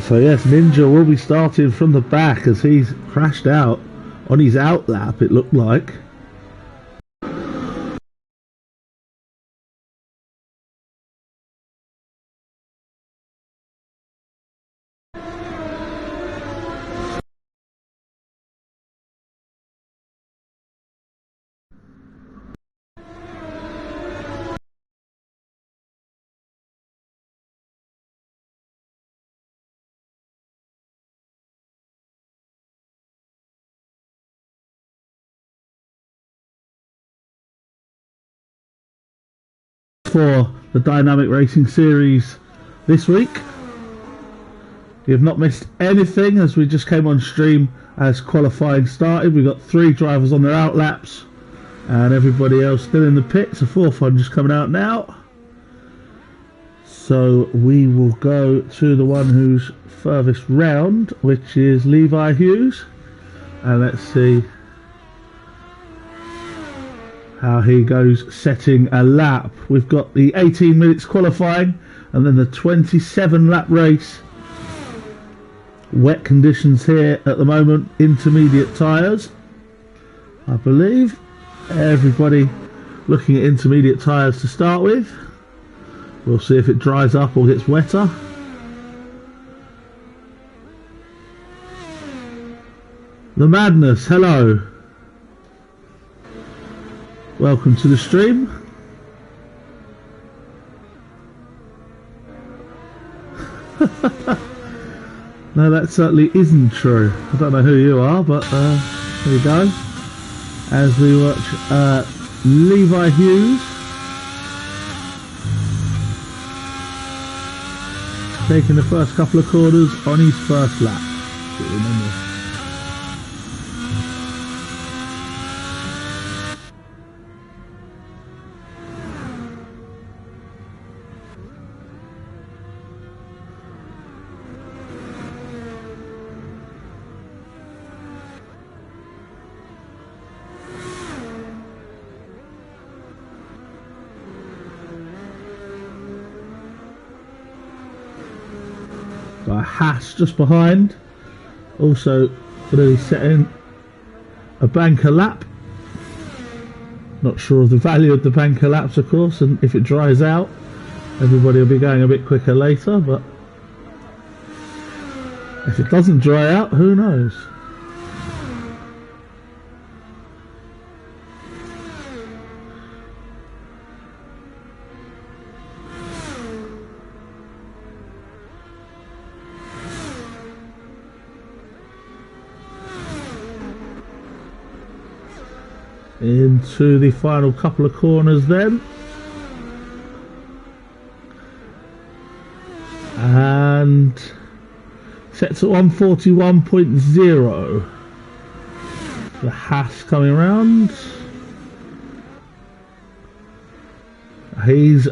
So yes, Ninja will be starting from the back as he's crashed out on his out lap, it looked like. For the Dynamic Racing Series this week. You've not missed anything as we just came on stream as qualifying started. We've got 3 drivers on their out laps and everybody else still in the pits. A 4th one just coming out now. So we will go to the one who's furthest round, which is Levi Hughes, and let's see how he goes setting a lap. We've got the 18 minutes qualifying and then the 27 lap race. Wet conditions here at the moment, intermediate tyres. I believe everybody looking at intermediate tyres to start with. We'll see if it dries up or gets wetter. The Madness, hello. Welcome to the stream. No, that certainly isn't true. I don't know who you are, but there you go. As we watch Levi Hughes taking the first couple of corners on his first lap. Remember. Got a Haas just behind. Also going to be setting a banker lap. Not sure of the value of the banker laps, of course, and if it dries out, everybody will be going a bit quicker later, but if it doesn't dry out, who knows? Into the final couple of corners then. And sets at 141.0. The Haas coming around. He's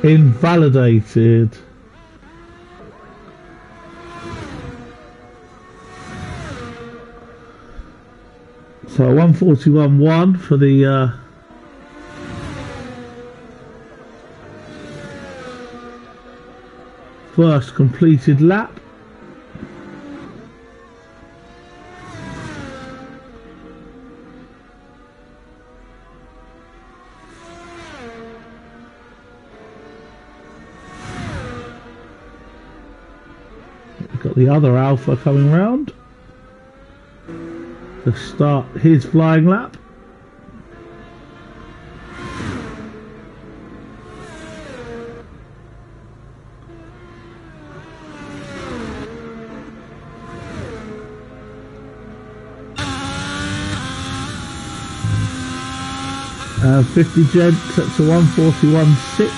invalidated. So 141.1 for the first completed lap. We've got the other Alpha coming round to start his flying lap. And 50 gent sets to 141.6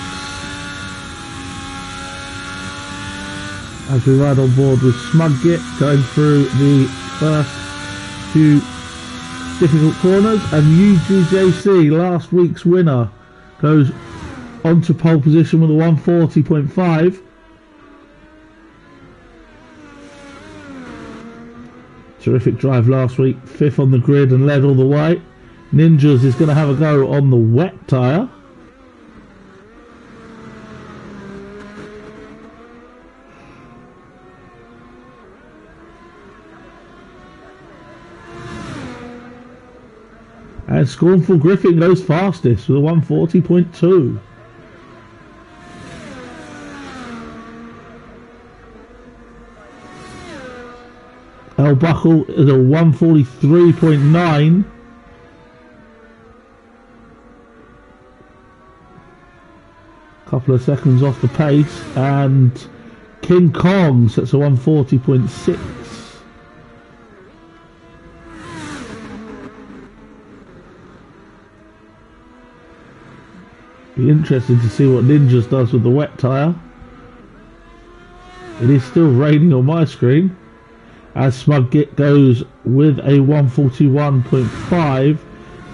as we ride on board with Smudgit going through the first few difficult corners, and UGJC, last week's winner, goes onto pole position with a 140.5. Terrific drive last week, 5th on the grid and led all the way. Ninjas is going to have a go on the wet tyre. And Scornful Griffin goes fastest with a 140.2. El Buckle is a 143.9. Couple of seconds off the pace, and King Kong sets a 140.6. Be interesting to see what Ninjas does with the wet tyre. It is still raining on my screen as Smudgit goes with a 141.5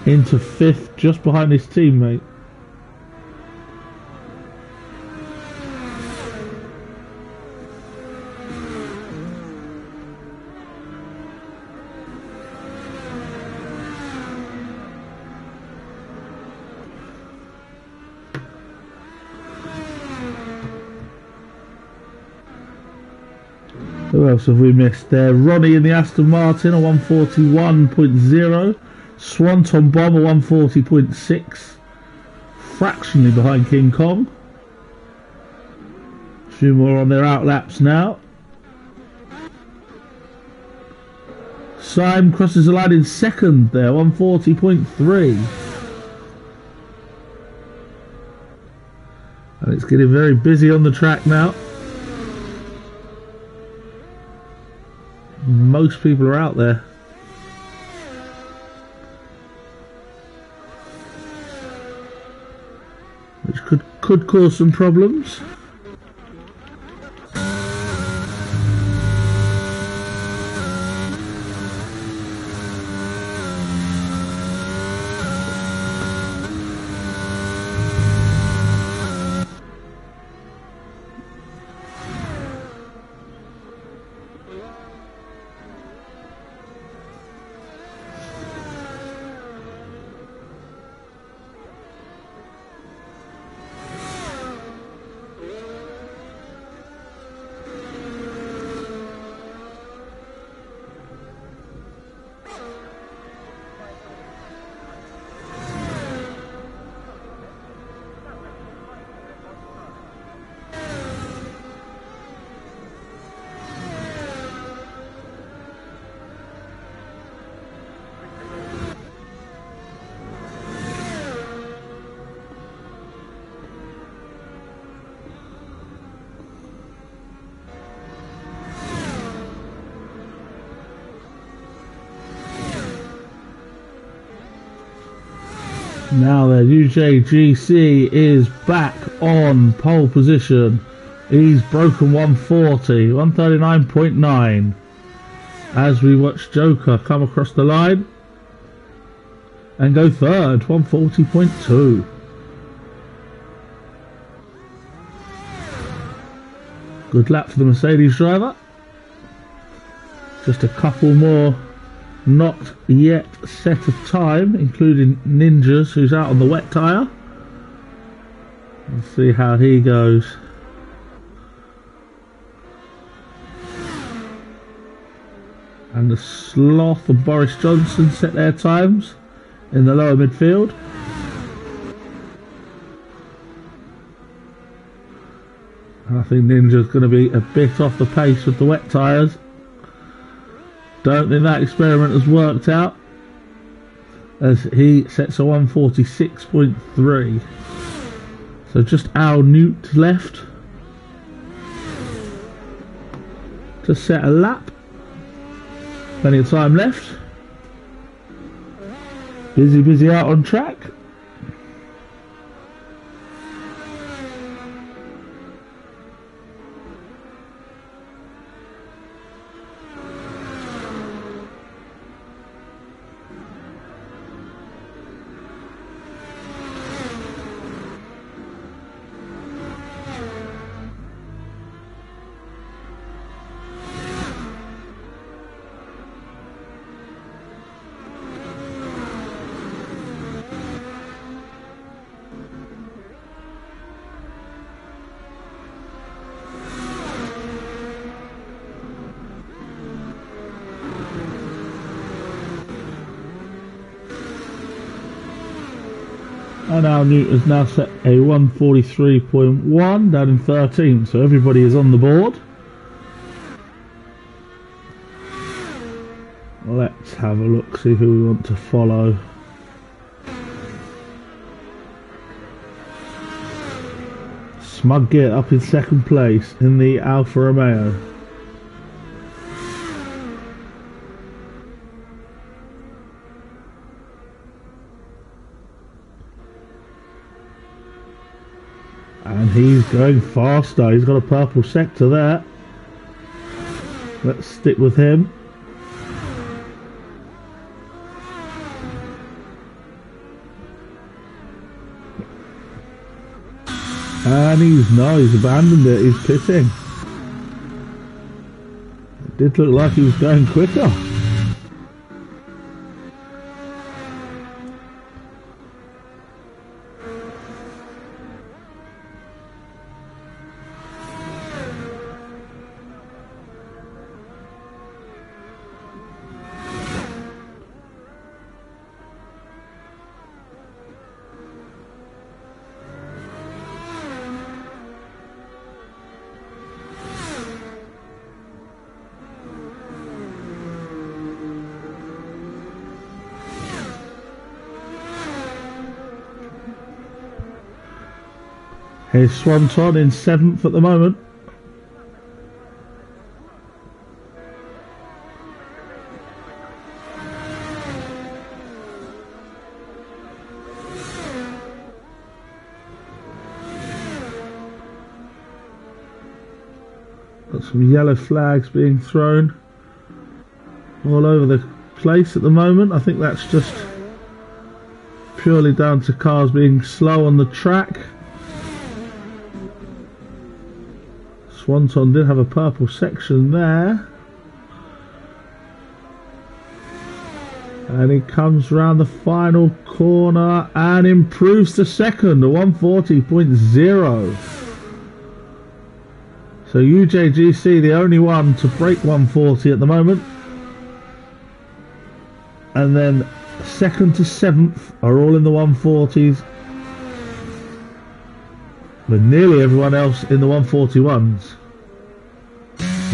into 5th, just behind his teammate. Who else have we missed there? Ronnie in the Aston Martin, a 141.0. Swanton Bomb, a 140.6. Fractionally behind King Kong. A few more on their outlaps now. Syme crosses the line in 2nd there, 140.3. And it's getting very busy on the track now. Most people are out there. Which could cause some problems. Now then, UJGC is back on pole position. He's broken 140, 139.9. As we watch Joker come across the line and go third, 140.2. Good lap for the Mercedes driver. Just a couple more not yet set of time, including Ninjas, who's out on the wet tyre. Let's see how he goes. And the Sloth and Boris Johnson set their times in the lower midfield. I think Ninja's going to be a bit off the pace with the wet tyres. Don't think that experiment has worked out, as he sets a 146.3. So just Al Newt left to set a lap. Plenty of time left. Busy out on track. And Al Newt has now set a 143.1 down in 13, so everybody is on the board. Let's have a look, see who we want to follow. Smug Git up in second place in the Alfa Romeo. And he's going faster. He's got a purple sector there. Let's stick with him. And he's abandoned it. He's pitting. It did look like he was going quicker. Here's Swanton in 7th at the moment. Got some yellow flags being thrown all over the place at the moment. I think that's just purely down to cars being slow on the track. Swanton did have a purple section there. And he comes round the final corner and improves to second, a 140.0. So UJGC, the only one to break 140 at the moment. And then 2nd to 7th are all in the 140s. With nearly everyone else in the 141s.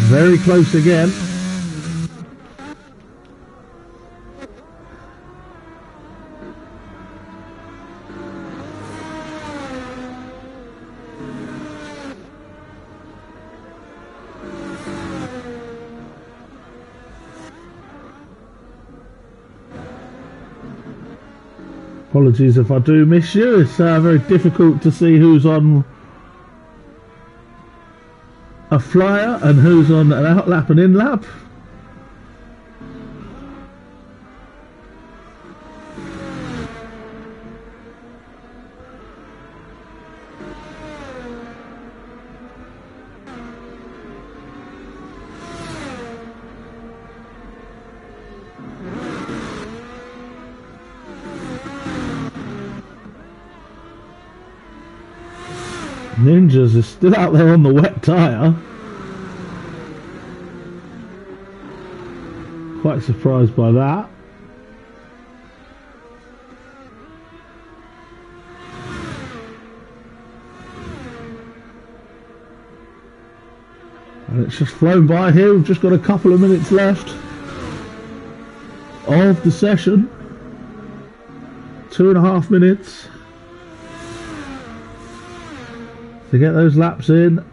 Very close again. Apologies if I do miss you. It's very difficult to see who's on a flyer and who's on an out lap and in lap. Ninjas is still out there on the wet tyre. Quite surprised by that. And it's just flown by here. We've just got a couple of minutes left of the session. 2.5 minutes to get those laps in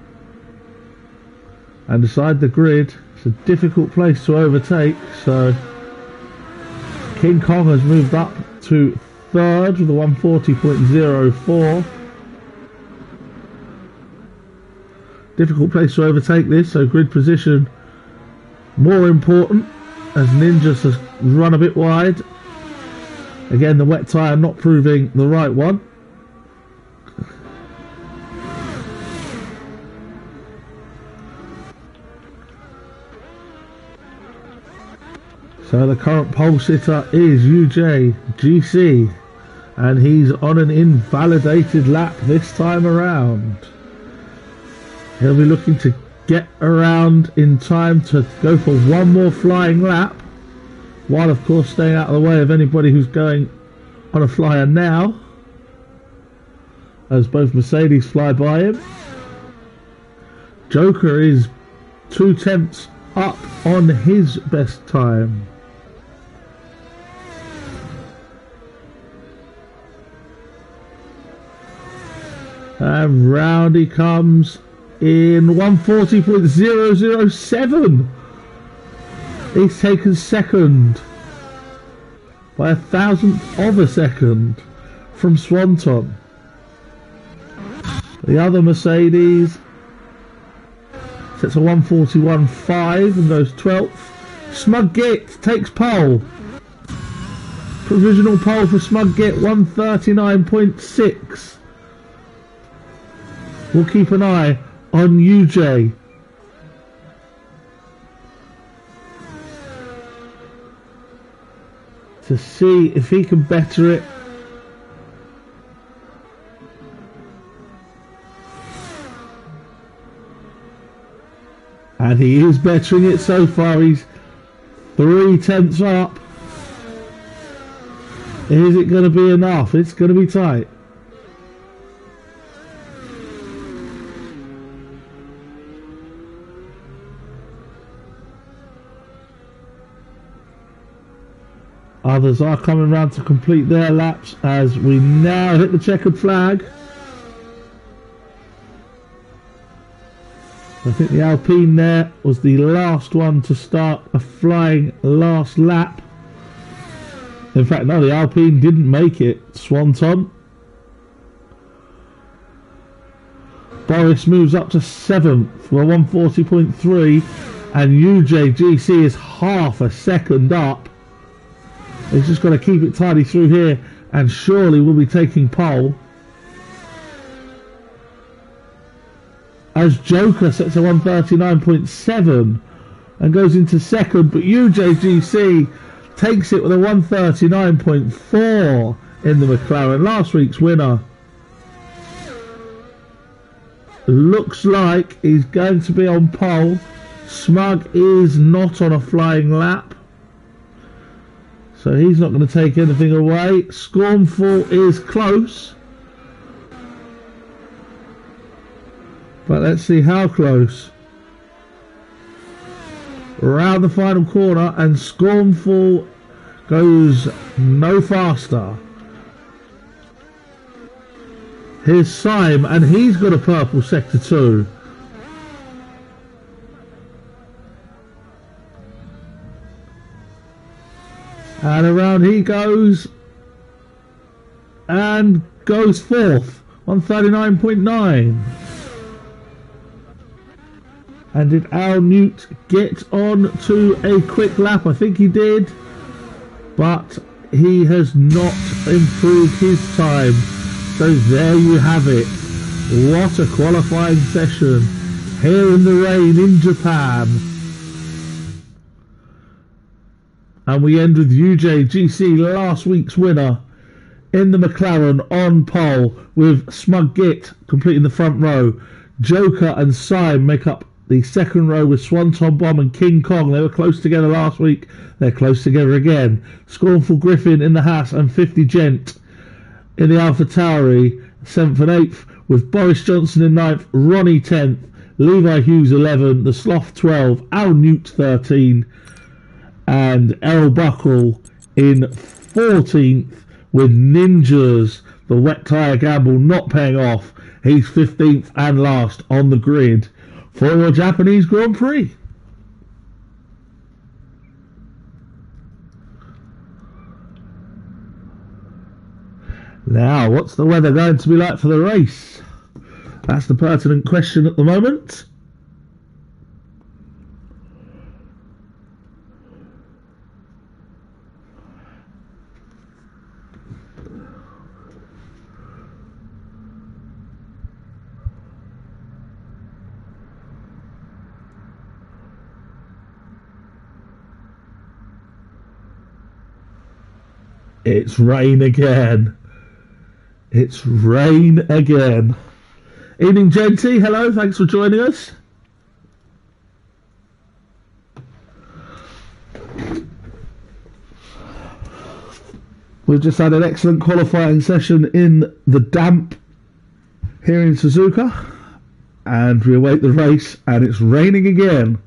and decide the grid. It's a difficult place to overtake, so King Kong has moved up to third with a 140.04. Difficult place to overtake this, so grid position more important as Ninjas has run a bit wide. Again, the wet tyre not proving the right one. So the current pole sitter is UJ GC, and he's on an invalidated lap this time around. He'll be looking to get around in time to go for one more flying lap, while of course staying out of the way of anybody who's going on a flyer now, as both Mercedes fly by him. Joker is 2/10 up on his best time. And round he comes in 140.007. He's taken second by 1,000th of a second from Swanton. The other Mercedes sets a 141.5 and goes 12th. Smug Git takes pole. Provisional pole for Smug Git, 139.6. We'll keep an eye on UJ. To see if he can better it. And he is bettering it so far. He's 3/10 up. Is it going to be enough? It's going to be tight. Others are coming round to complete their laps as we now hit the checkered flag. I think the Alpine there was the last one to start a flying last lap. In fact, no, the Alpine didn't make it. Swanton. Boris moves up to 7th for 140.3, and UJGC is half a second up. He's just got to keep it tidy through here, and surely we'll be taking pole. As Joker sets a 139.7 and goes into second, but UJGC takes it with a 139.4 in the McLaren, last week's winner. Looks like he's going to be on pole. Smug is not on a flying lap, so he's not going to take anything away. Scornful is close, but let's see how close. Around the final corner, and Scornful goes no faster. Here's Syme, and he's got a purple sector 2. And around he goes. and goes fourth, 139.9. And did Al Newt get on to a quick lap? I think he did, but he has not improved his time. So there you have it. What a qualifying session here in the rain in Japan. And we end with UJGC, last week's winner, in the McLaren on pole, with Smug Git completing the front row. Joker and Syme make up the second row with Swanton Bomb and King Kong. They were close together last week. They're close together again. Scornful Griffin in the Haas and 50 Gent in the Alpha Tauri, 7th and 8th, with Boris Johnson in 9th, Ronnie 10th, Levi Hughes 11, the Sloth 12, Al Newt 13, and Errol Buckle in 14th, with Ninjas, the wet tyre gamble not paying off. He's 15th and last on the grid for your Japanese Grand Prix. Now, what's the weather going to be like for the race? That's the pertinent question at the moment. It's rain again. It's rain again. Evening, Genty. Hello, thanks for joining us. We've just had an excellent qualifying session in the damp here in Suzuka, and we await the race, and it's raining again.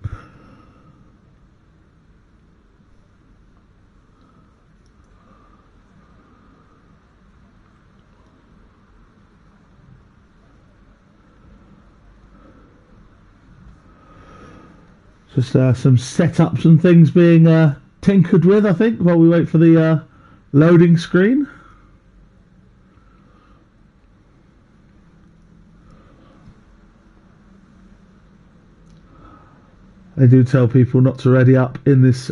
Just some setups and things being tinkered with, I think, while we wait for the loading screen. They do tell people not to ready up in this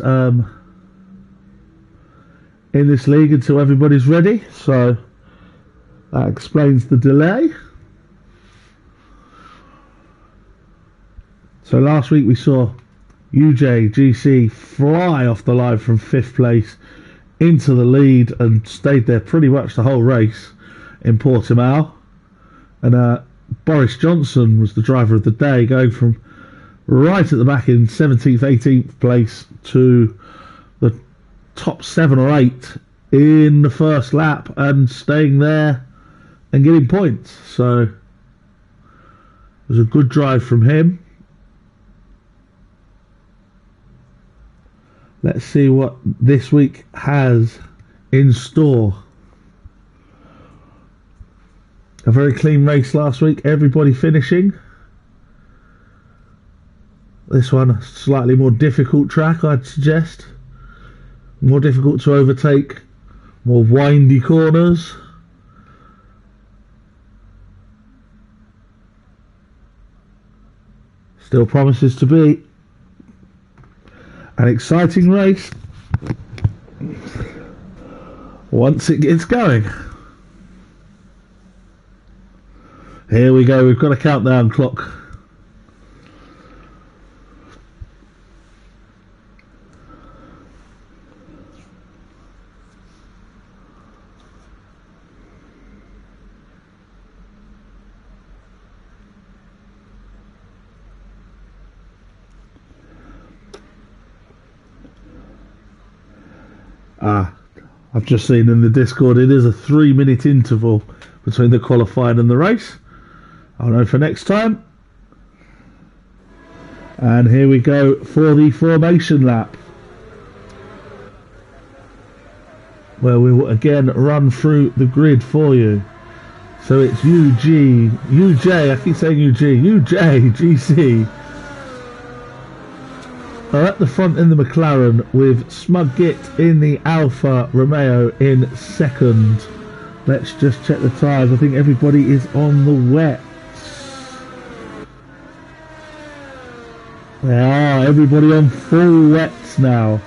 league until everybody's ready, so that explains the delay. So last week we saw UJGC fly off the line from 5th place into the lead and stayed there pretty much the whole race in Portimao. And Boris Johnson was the driver of the day, going from right at the back in 17th, 18th place to the top 7 or 8 in the first lap and staying there and getting points. So it was a good drive from him. Let's see what this week has in store. A very clean race last week, everybody finishing. This one, a slightly more difficult track, I'd suggest. More difficult to overtake, more windy corners. Still promises to be an exciting race once it gets going. Here we go, we've got a countdown clock. I've just seen in the Discord it is a 3-minute interval between the qualifying and the race. I'll know for next time. And here we go for the formation lap, where we will again run through the grid for you. So it's UJ, I keep saying UJGC are at the front in the McLaren, with Smug Git in the Alfa Romeo in second. Let's just check the tyres. I think everybody is on the wets. They are. Everybody on full wets now.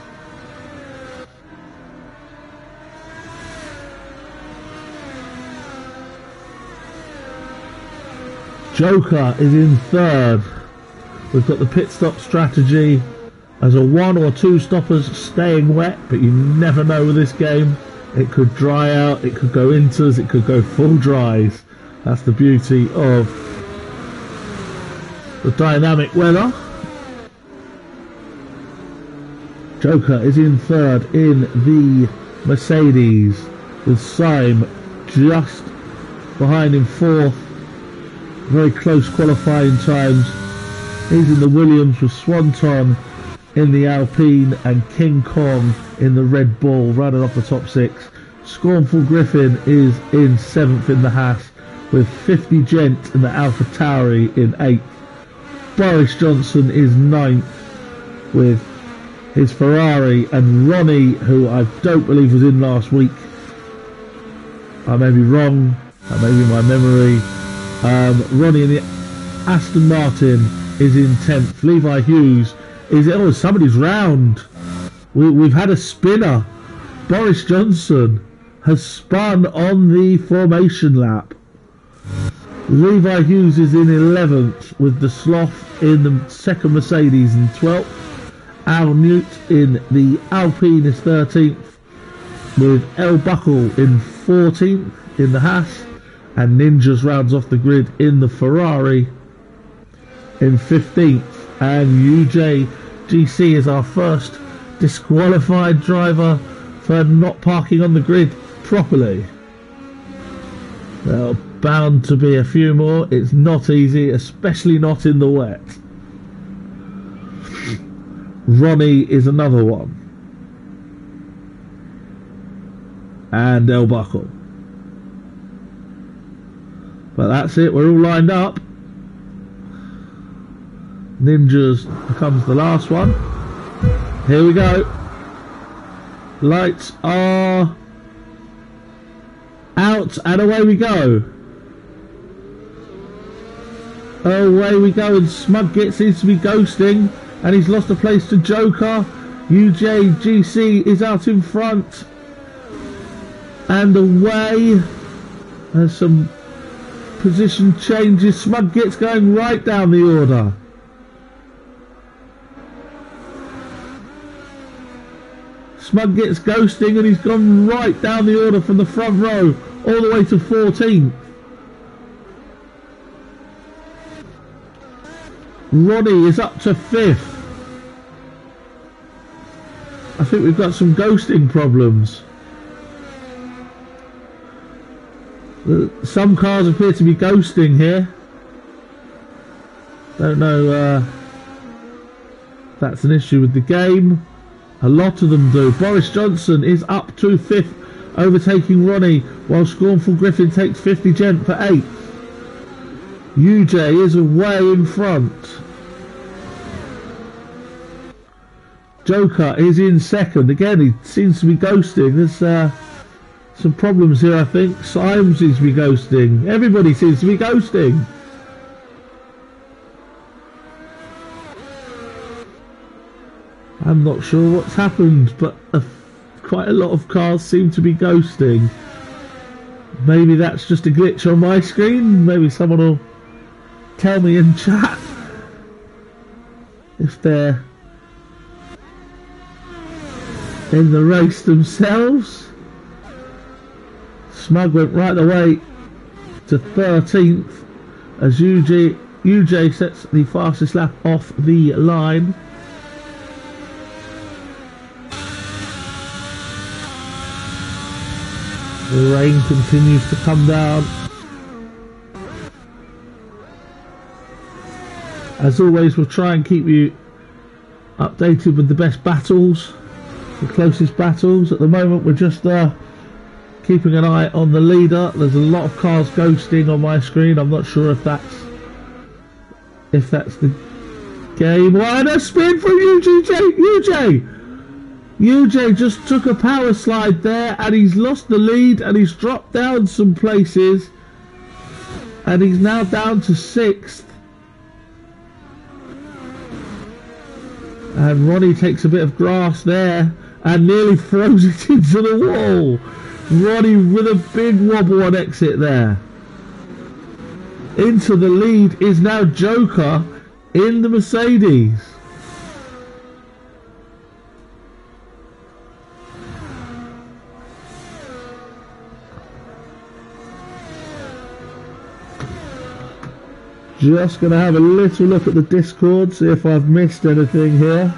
Joker is in third. We've got the pit stop strategy as a 1 or 2 stoppers staying wet, but you never know with this game. It could dry out, it could go inters, it could go full dries. That's the beauty of the dynamic weather. Joker is in third in the Mercedes, with Syme just behind in fourth. Very close qualifying times. He's in the Williams with Swanton in the Alpine and King Kong in the Red Bull, running off the top 6. Scornful Griffin is in 7th in the Haas, with 50 Gent in the Alpha Tauri in 8th. Boris Johnson is 9th with his Ferrari, and Ronnie, who I don't believe was in last week. I may be wrong, that may be my memory. Ronnie in the Aston Martin is in 10th. Levi Hughes is... Oh, somebody's round. We've had a spinner. Boris Johnson has spun on the formation lap. Levi Hughes is in 11th with the Sloth in the second Mercedes in 12th. Al Newt in the Alpine is 13th with El Buckle in 14th in the Haas, and Ninjas rounds off the grid in the Ferrari in 15th. And UJ GC is our first disqualified driver for not parking on the grid properly. There are bound to be a few more. It's not easy, especially not in the wet. Ronnie is another one. And El Buckle. But that's it, we're all lined up. Ninjas becomes the last one. Here we go. Lights are out and away we go. Away we go, and Smugget seems to be ghosting, and he's lost a place to Joker. UJGC is out in front. And away. There's some position changes. Smugget's going right down the order. Smugget's ghosting, and he's gone right down the order from the front row all the way to 14th. Ronnie is up to 5th. I think we've got some ghosting problems. Some cars appear to be ghosting here. Don't know if that's an issue with the game. A lot of them do. Boris Johnson is up to 5th, overtaking Ronnie, while Scornful Griffin takes 50 Gent for 8th. UJ is away in front. Joker is in 2nd. Again, he seems to be ghosting. There's some problems here, I think. Syme seems to be ghosting. Everybody seems to be ghosting. I'm not sure what's happened, but quite a lot of cars seem to be ghosting. Maybe that's just a glitch on my screen. Maybe someone will tell me in chat if they're in the race themselves. Smug went right away to 13th as UJ sets the fastest lap off the line. The rain continues to come down. As always, we'll try and keep you updated with the best battles, the closest battles. At the moment, we're just keeping an eye on the leader. There's a lot of cars ghosting on my screen. I'm not sure if that's the game. Oh, and a spin from UJ! UJ just took a power slide there and he's lost the lead and he's dropped down some places and he's now down to 6th. And Ronnie takes a bit of grass there and nearly throws it into the wall. Ronnie with a big wobble on exit there. Into the lead is now Joker in the Mercedes. Just going to have a little look at the Discord, see if I've missed anything here.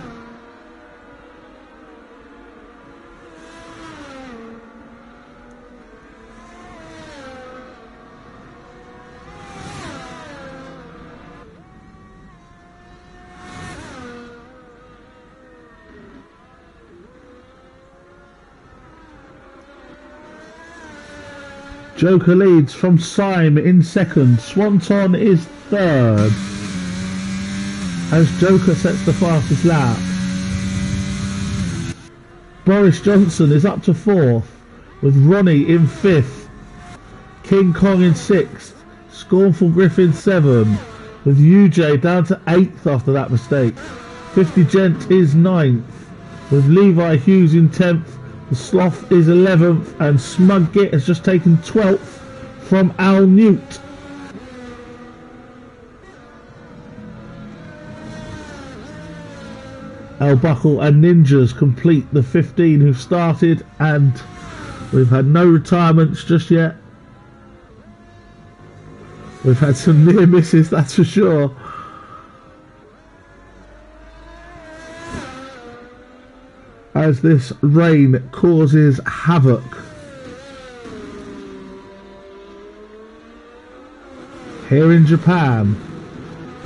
Joker leads from Syme in 2nd. Swanton is 3rd. As Joker sets the fastest lap. Boris Johnson is up to 4th. With Ronnie in 5th. King Kong in 6th. Scornful Griffin 7th. With UJ down to 8th after that mistake. 50 Gent is 9th. With Levi Hughes in 10th. The Sloth is 11th and Smug Git has just taken 12th from Al Newt. El Buckle and Ninjas complete the 15 who started, and we've had no retirements just yet. We've had some near misses, that's for sure. As this rain causes havoc. Here in Japan,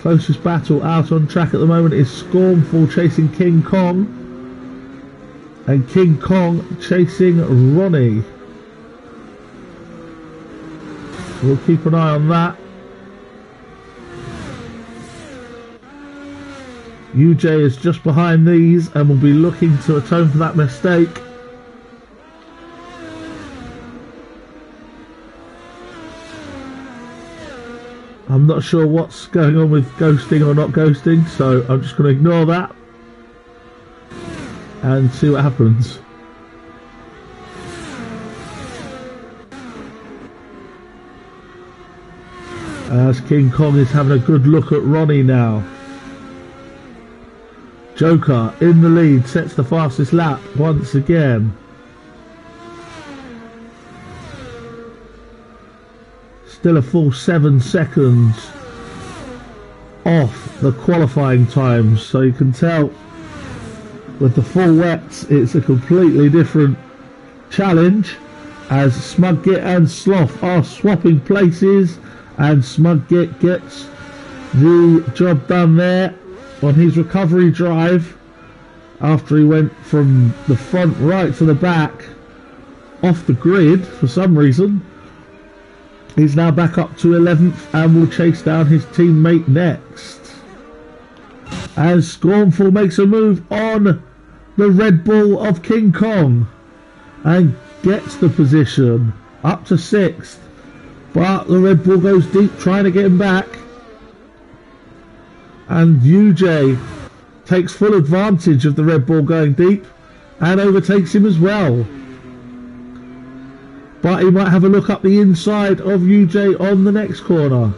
closest battle out on track at the moment is Scornful chasing King Kong, and King Kong chasing Ronnie. We'll keep an eye on that. UJ is just behind these and will be looking to atone for that mistake. I'm not sure what's going on with ghosting or not ghosting, so I'm just going to ignore that and see what happens. As King Kong is having a good look at Ronnie now. Joker in the lead, sets the fastest lap once again. Still a full 7 seconds off the qualifying times, so you can tell with the full wets it's a completely different challenge, as Smug Git and Sloth are swapping places, and Smug Git gets the job done there on his recovery drive after he went from the front right to the back off the grid for some reason. He's now back up to 11th and will chase down his teammate next. As Scornful makes a move on the Red Bull of King Kong and gets the position up to 6th, but the Red Bull goes deep trying to get him back. And UJ takes full advantage of the Red Bull going deep and overtakes him as well. But he might have a look up the inside of UJ on the next corner.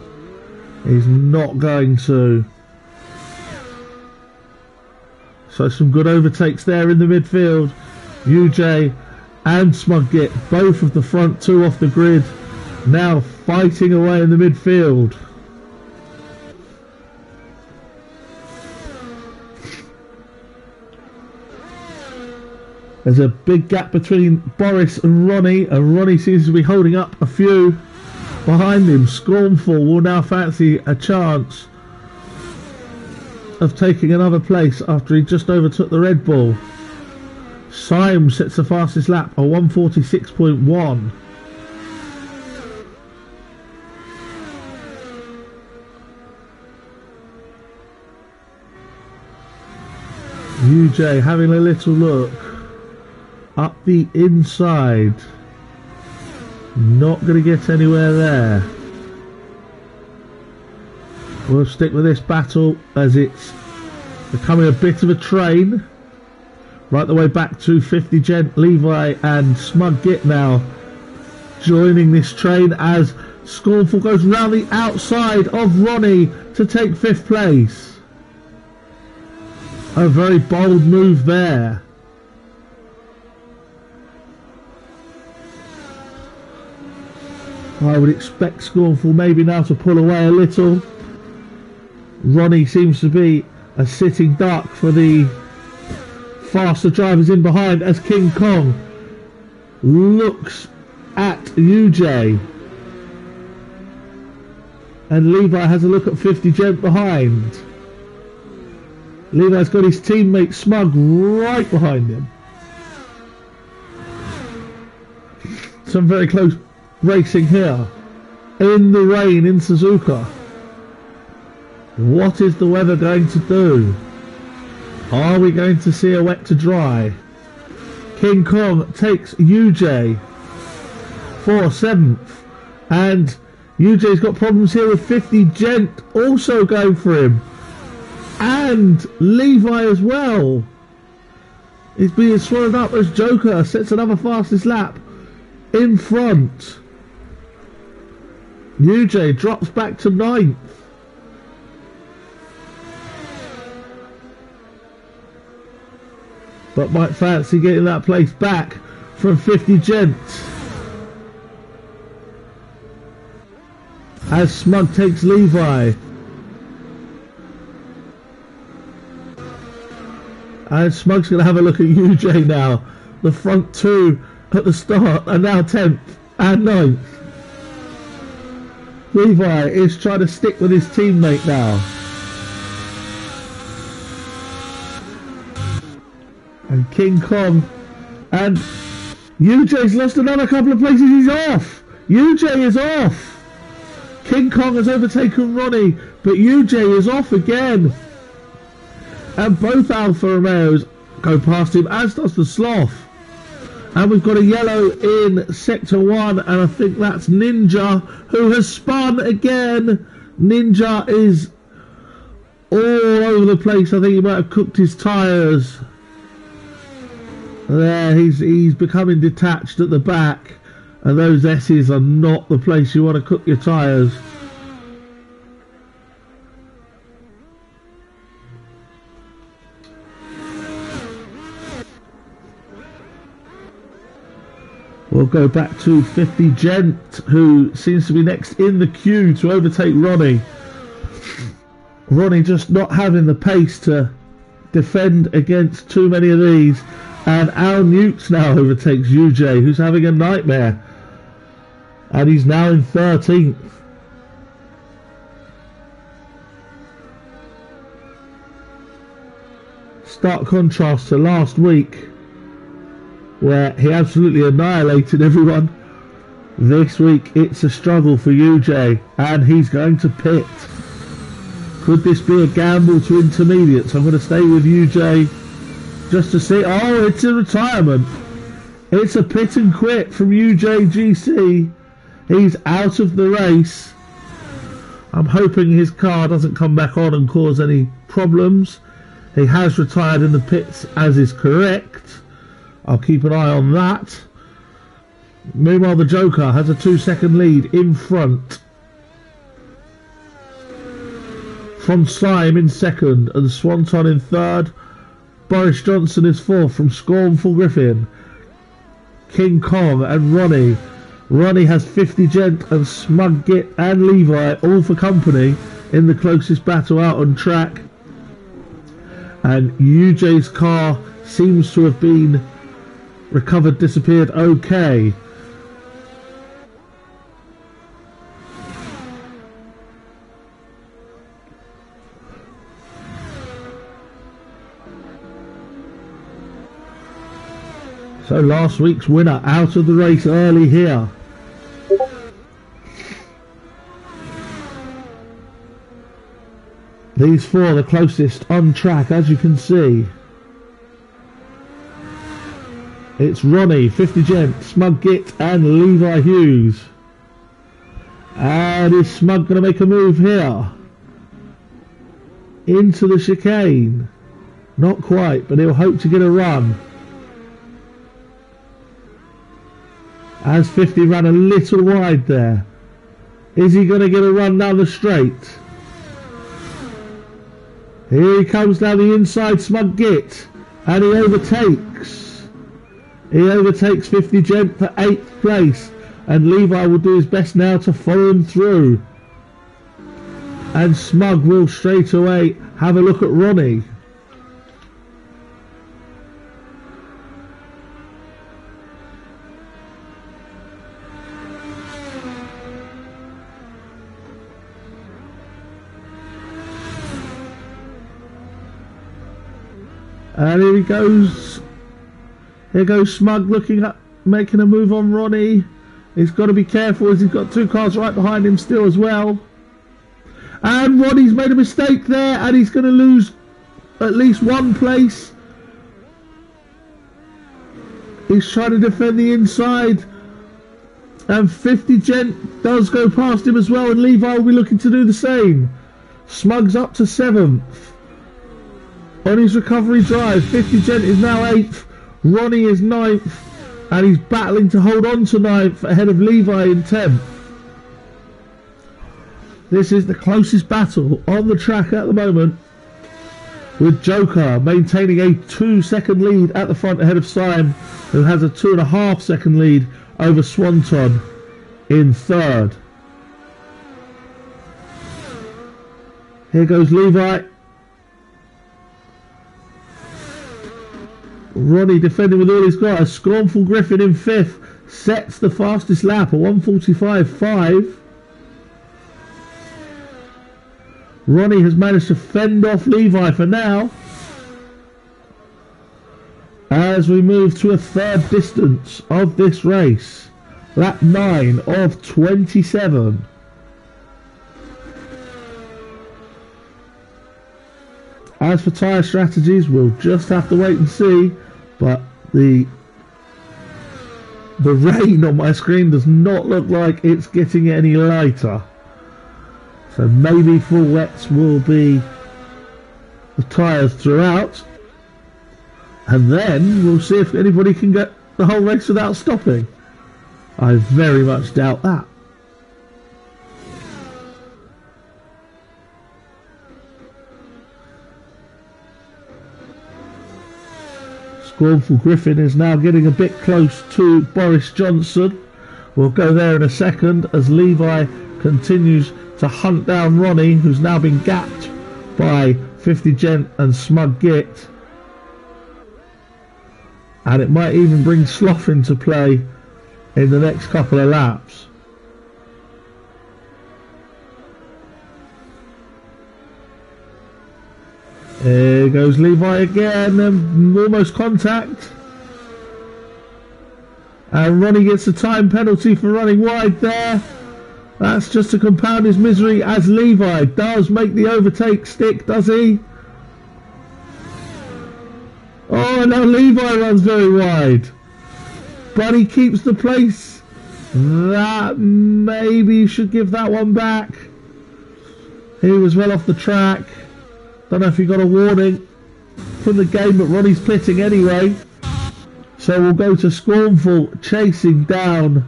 He's not going to. So some good overtakes there in the midfield. UJ and Smug Git, both of the front two off the grid, now fighting away in the midfield. There's a big gap between Boris and Ronnie seems to be holding up a few behind him. Scornful will now fancy a chance of taking another place after he just overtook the Red Bull. Syme sets the fastest lap, a 1:46.1. UJ having a little look. up the inside. Not going to get anywhere there. We'll stick with this battle as it's becoming a bit of a train. Right the way back to 50 Gent, Levi and Smug Git now joining this train as Scornful goes round the outside of Ronnie to take 5th place. A very bold move there. I would expect Scornful maybe now to pull away a little. Ronnie seems to be a sitting duck for the faster drivers in behind as King Kong looks at UJ. And Levi has a look at 50 Gent behind. Levi's got his teammate Smug right behind him. Some very close racing here. In the rain in Suzuka. What is the weather going to do? Are we going to see a wet to dry? King Kong takes UJ for 7th. And UJ's got problems here with 50 Gent also going for him. And Levi as well. He's being swallowed up as Joker sets another fastest lap in front. UJ drops back to 9th. But might fancy getting that place back from 50 Gent. As Smug takes Levi. And Smug's going to have a look at UJ now. The front two at the start are now 10th and 9th. Levi is trying to stick with his teammate now. And King Kong. And UJ's lost another couple of places. He's off. UJ is off. King Kong has overtaken Ronnie, but UJ is off again. And both Alfa Romeos go past him, as does the Sloth. And we've got a yellow in Sector 1, and I think that's Ninja, who has spun again. Ninja is all over the place. I think he might have cooked his tyres. There, he's becoming detached at the back. And those S's are not the place you want to cook your tyres. We'll go back to 50 Gent, who seems to be next in the queue to overtake Ronnie. Ronnie just not having the pace to defend against too many of these. And Al Newts now overtakes UJ, who's having a nightmare. And he's now in 13th. Stark contrast to last week, where he absolutely annihilated everyone. This week it's a struggle for UJ, and he's going to pit. Could this be a gamble to intermediates? I'm going to stay with UJ just to see. Oh, it's a retirement. It's a pit and quit from UJGC. He's out of the race. I'm hoping his car doesn't come back on and cause any problems. He has retired in the pits, as is correct. I'll keep an eye on that. Meanwhile, the Joker has a 2-second lead in front. From Slime in second and Swanton in third. Boris Johnson is fourth from Scornful Griffin. King Kong and Ronnie. Ronnie has 50 Gent and Smug Git and Levi all for company in the closest battle out on track. And UJ's car seems to have been recovered, disappeared okay. So last week's winner out of the race early here. These four the closest on track, as you can see. It's Ronnie, 50 Gent, Smug Git and Levi Hughes. And is Smug going to make a move here? Into the chicane. Not quite, but he'll hope to get a run. As 50 ran a little wide there. Is he going to get a run down the straight? Here he comes down the inside, Smug Git. And he overtakes. He overtakes 50 Gent for 8th place. And Levi will do his best now to follow him through. And Smug will straight away have a look at Ronnie. And here he goes. Here goes Smug looking at making a move on Ronnie. He's got to be careful as he's got 2 cars right behind him still as well. And Ronnie's made a mistake there and he's going to lose at least 1 place. He's trying to defend the inside. And 50 Gent does go past him as well and Levi will be looking to do the same. Smug's up to 7th. On his recovery drive, 50 Gent is now 8th. Ronnie is 9th. And he's battling to hold on to 9th ahead of Levi in 10th. This is the closest battle on the track at the moment, with Joker maintaining a 2-second lead at the front ahead of Syme, who has a 2.5-second lead over Swanton in 3rd. Here goes Levi. Ronnie defending with all he's got. A Scornful Griffin in 5th sets the fastest lap, a 1:45.5. Ronnie has managed to fend off Levi for now. As we move to a 3rd distance of this race. Lap 9 of 27. As for tyre strategies, we'll just have to wait and see. But the rain on my screen does not look like it's getting any lighter. So maybe full wets will be the tyres throughout. And then we'll see if anybody can get the whole race without stopping. I very much doubt that. Scornful Griffin is now getting a bit close to Boris Johnson. We'll go there in a second as Levi continues to hunt down Ronnie, who's now been gapped by 50 Gent and Smug Git. And it might even bring Sloth into play in the next couple of laps. Here goes Levi again, and almost contact. And Ronnie gets a time penalty for running wide there. That's just to compound his misery as Levi does make the overtake stick, does he? Oh, no, Levi runs very wide. But he keeps the place. That maybe you should give that one back. He was well off the track. Don't know if he got a warning from the game, but Ronnie's pitting anyway. So we'll go to Scornful chasing down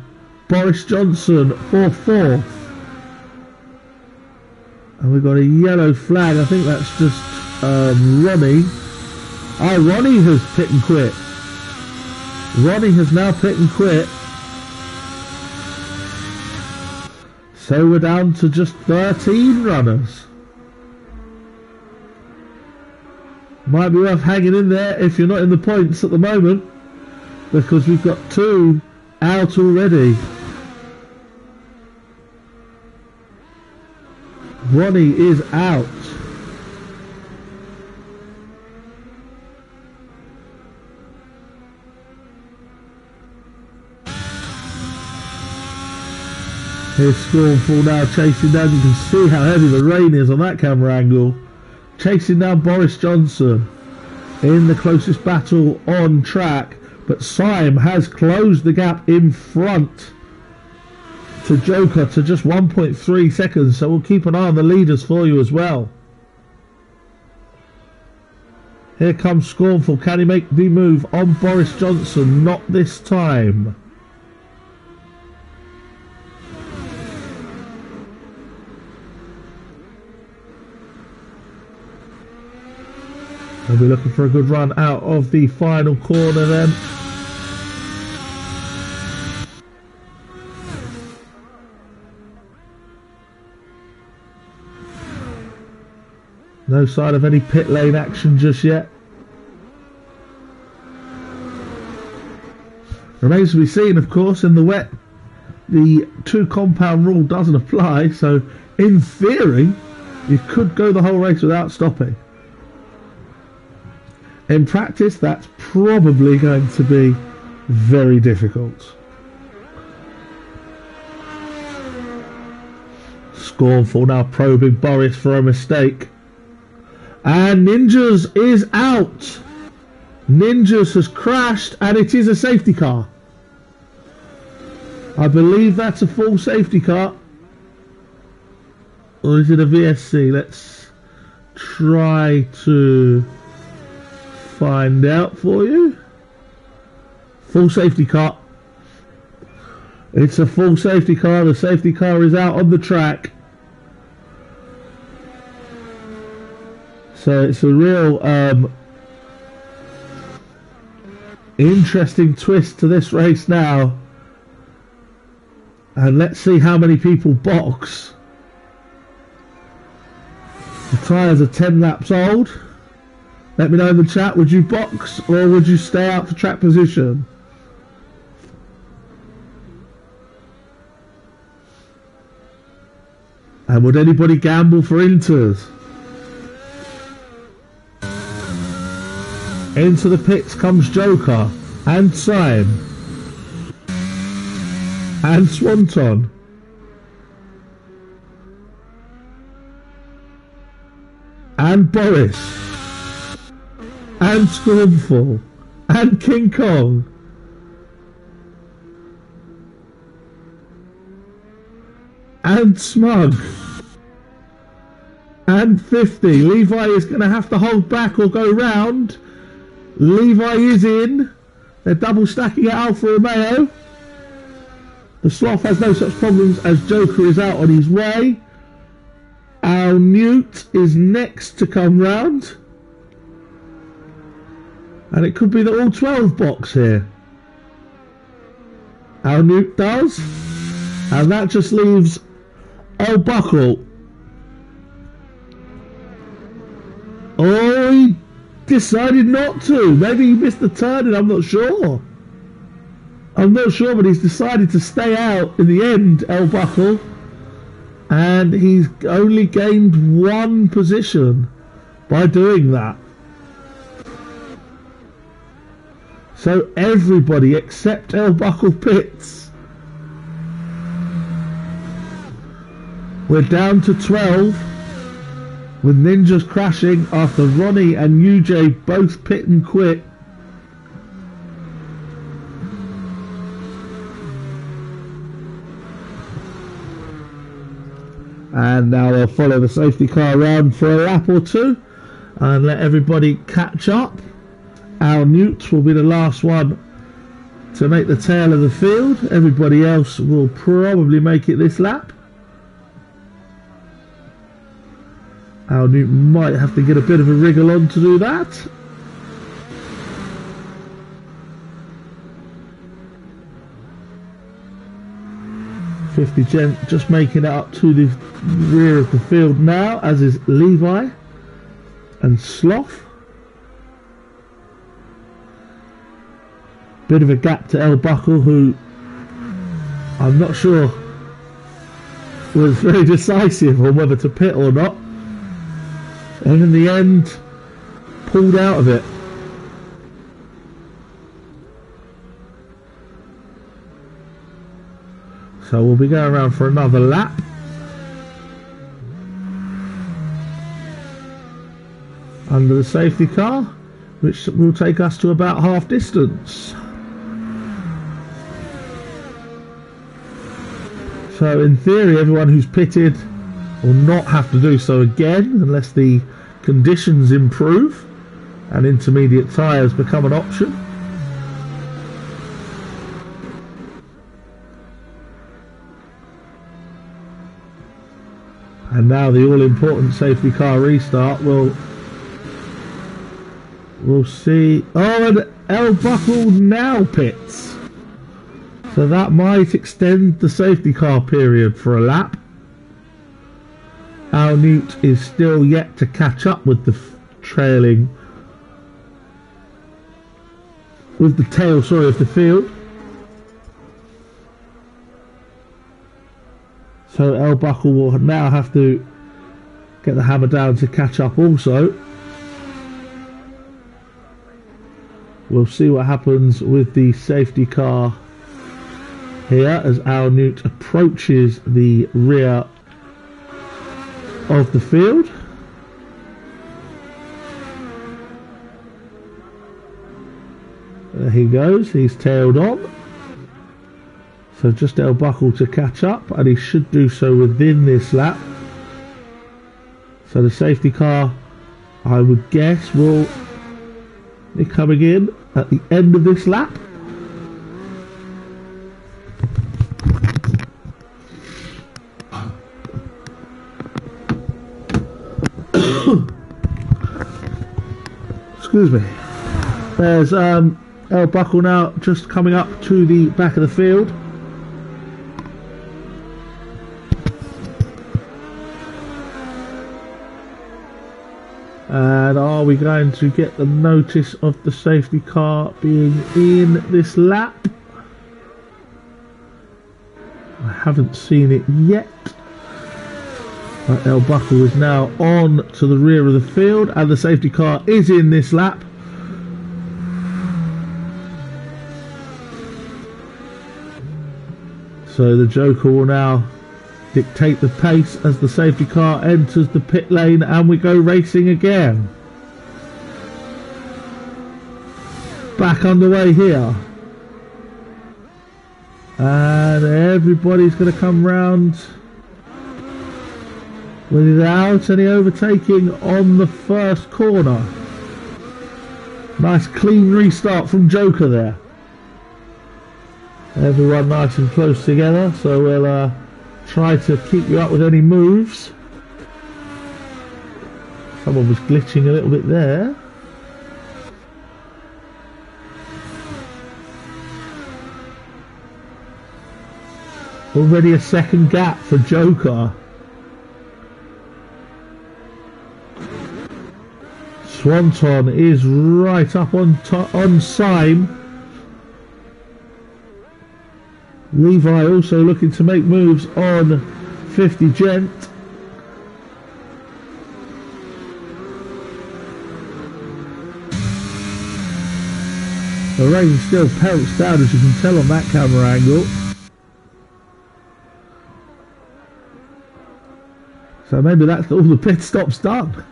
Boris Johnson for 4th. And we've got a yellow flag. I think that's just Ronnie. Oh, Ronnie has pit and quit. Ronnie has now pit and quit. So we're down to just 13 runners. Might be worth hanging in there if you're not in the points at the moment, because we've got 2 out already. Ronnie is out. Here's Scornful now chasing down. You can see how heavy the rain is on that camera angle. Chasing down Boris Johnson in the closest battle on track But Syme has closed the gap in front to Joker to just 1.3 seconds, so we'll keep an eye on the leaders for you as well. Here comes Scornful. Can he make the move on Boris Johnson? Not this time. We'll be looking for a good run out of the final corner then. No sign of any pit lane action just yet. Remains to be seen, of course, in the wet. The 2 compound rule doesn't apply, so in theory, you could go the whole race without stopping. In practice, that's probably going to be very difficult. Scornful now probing Boris for a mistake. And Ninjas is out. Ninjas has crashed and it is a safety car. I believe that's a full safety car. Or is it a VSC? Let's try to find out for you. Full safety car. It's a full safety car. The safety car is out on the track. So it's a real interesting twist to this race now. And let's see how many people box. The tyres are 10 laps old. Let me know in the chat, would you box or would you stay out for track position? And would anybody gamble for inters? Into the pits comes Joker and Syme and Swanton and Boris and Scornful and King Kong and Smug and 50. Levi is going to have to hold back or go round. Levi is in. They're double stacking at Alfa Romeo. The Sloth has no such problems as Joker is out on his way. Our Newt is next to come round. And it could be the all 12 box here. Our Newt does. And that just leaves El Buckle. Oh, he decided not to. Maybe he missed the turning, I'm not sure. I'm not sure, but he's decided to stay out in the end, El Buckle. And he's only gained 1 position by doing that. So everybody except El Buckle pits. We're down to 12. With Ninjas crashing after Ronnie and UJ both pit and quit. And now they'll follow the safety car around for a lap or 2 and let everybody catch up. Our Newt will be the last one to make the tail of the field. Everybody else will probably make it this lap. Our Newt might have to get a bit of a wriggle on to do that. Gent just making it up to the rear of the field now, as is Levi and Sloth. Bit of a gap to El Buckle, who I'm not sure was very decisive on whether to pit or not, and in the end pulled out of it. So we'll be going around for another lap. Under the safety car, which will take us to about half distance. So in theory, everyone who's pitted will not have to do so again unless the conditions improve and intermediate tyres become an option. And now the all-important safety car restart will... We'll see... Oh, and El Buckle now pits. So that might extend the safety car period for a lap. Al Newt is still yet to catch up with the trailing... with the tail, sorry, of the field. So El Buckle will now have to get the hammer down to catch up also. We'll see what happens with the safety car here as Al Newt approaches the rear of the field. There he goes, he's tailed on. So just El Buckle to catch up, and he should do so within this lap. So the safety car, I would guess, will be coming in at the end of this lap. Excuse me. There's El Buckle now just coming up to the back of the field. And are we going to get the notice of the safety car being in this lap? I haven't seen it yet. But El Buckle is now on to the rear of the field, and the safety car is in this lap. So the Joker will now dictate the pace as the safety car enters the pit lane, and we go racing again. Back underway here. And everybody's going to come round without any overtaking on the first corner. Nice clean restart from Joker there. Everyone nice and close together, so we'll try to keep you up with any moves. Someone was glitching a little bit there. Already a second gap for Joker. Swanton is right up on Syme. Levi also looking to make moves on 50 Gent. The rain still pelts down, as you can tell on that camera angle. So maybe that's all the pit stops done.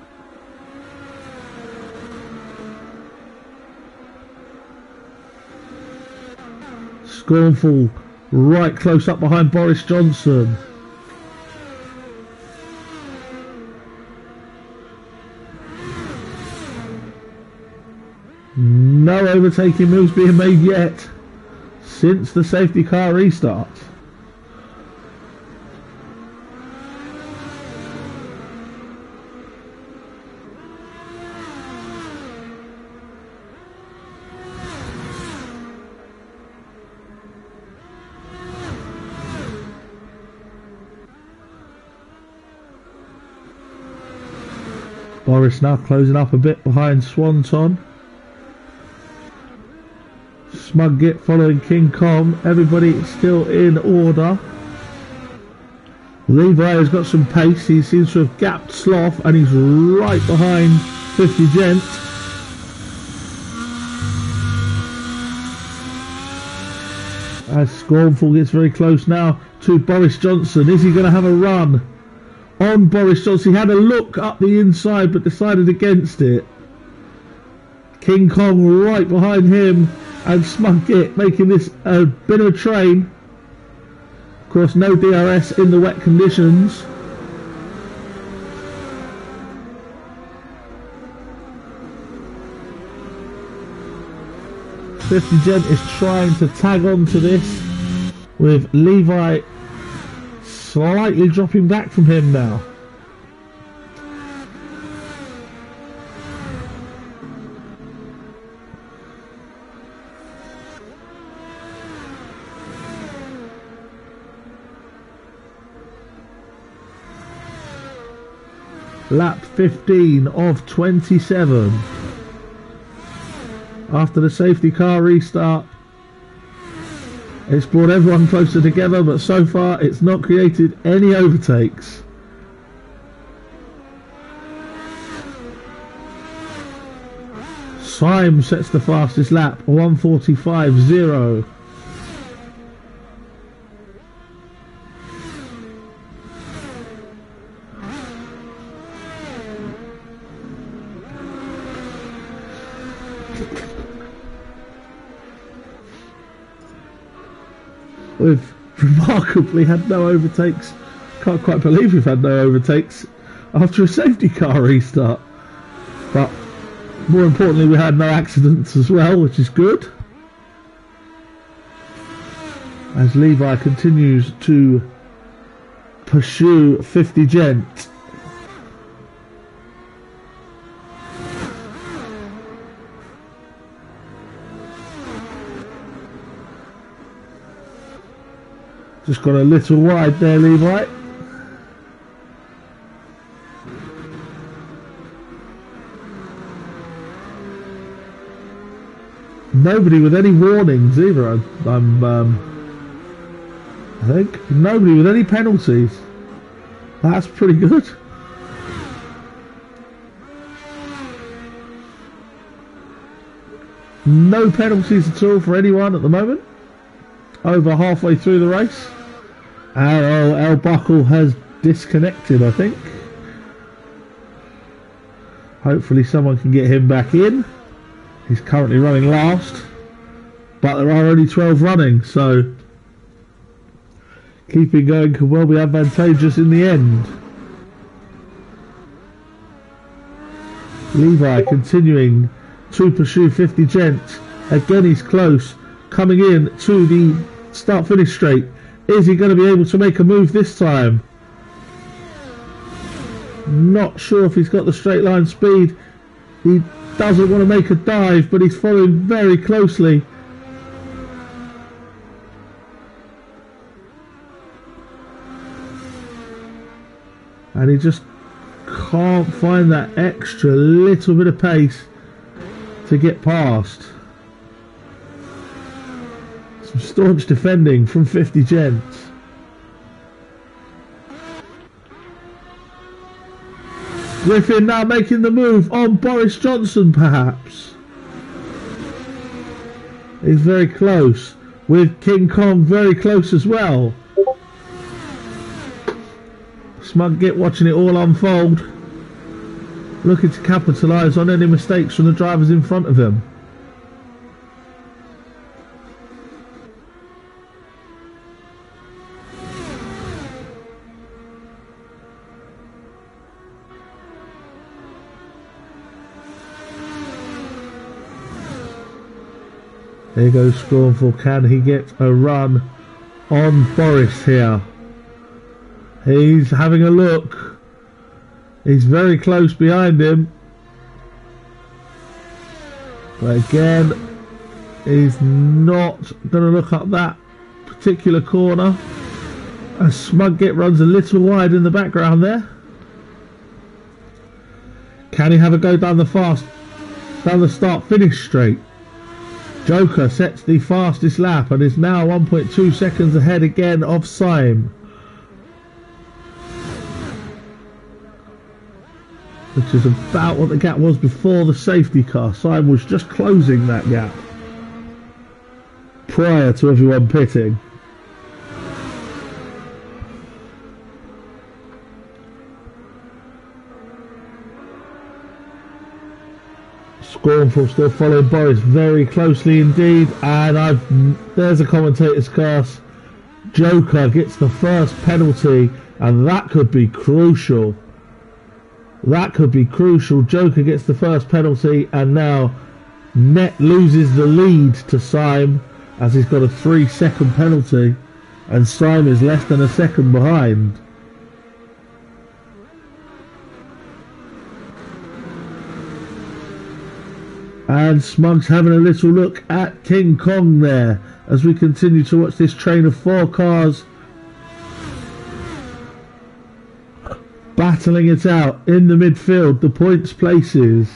Scornful right close up behind Boris Johnson. No overtaking moves being made yet since the safety car restart. Boris now closing up a bit behind Swanton. Smugget following King Kong. Everybody still in order. Levi has got some pace. He seems to have gapped Sloth, and he's right behind 50 Gent. As Scornful gets very close now to Boris Johnson. Is he going to have a run on Boris Johnson? He had a look up the inside but decided against it. King Kong right behind him, and Smugget making this a bit of a train. Of course, no DRS in the wet conditions. Gent is trying to tag on to this, with Levi slightly dropping back from him now. Lap 15 of 27. After the safety car restart, it's brought everyone closer together, but so far it's not created any overtakes. Syme sets the fastest lap, 1:45.0. We've remarkably had no overtakes. Can't quite believe we've had no overtakes after a safety car restart. But more importantly, we had no accidents as well, which is good. As Levi continues to pursue 50 Gent. Just got a little wide there, Levi. Nobody with any warnings either. I think nobody with any penalties. That's pretty good. No penalties at all for anyone at the moment. Over halfway through the race. And El Buckle has disconnected, I think. Hopefully someone can get him back in. He's currently running last, but there are only 12 running, so keeping going could well be advantageous in the end. Levi continuing to pursue 50 Gent. Again, he's close, coming in to the start-finish straight. Is he going to be able to make a move this time? Not sure if he's got the straight line speed. He doesn't want to make a dive, but he's following very closely. And he just can't find that extra little bit of pace to get past. Some staunch defending from 50 Gent. Griffin now making the move on Boris Johnson, perhaps. He's very close, with King Kong very close as well. Smug Git watching it all unfold, looking to capitalise on any mistakes from the drivers in front of him. There goes Scornful. Can he get a run on Boris here? He's having a look. He's very close behind him. But again, he's not going to look up that particular corner. As Smug-Git runs a little wide in the background there. Can he have a go down the start-finish straight? Joker sets the fastest lap and is now 1.2 seconds ahead again of Syme, which is about what the gap was before the safety car. Syme was just closing that gap prior to everyone pitting. Scornful still following Boris very closely indeed, and there's a commentator's curse. Joker gets the first penalty, and that could be crucial. That could be crucial. Joker gets the first penalty, and now Net loses the lead to Syme as he's got a 3-second penalty, and Syme is less than a second behind. And Smug's having a little look at King Kong there as we continue to watch this train of 4 cars battling it out in the midfield, the points places.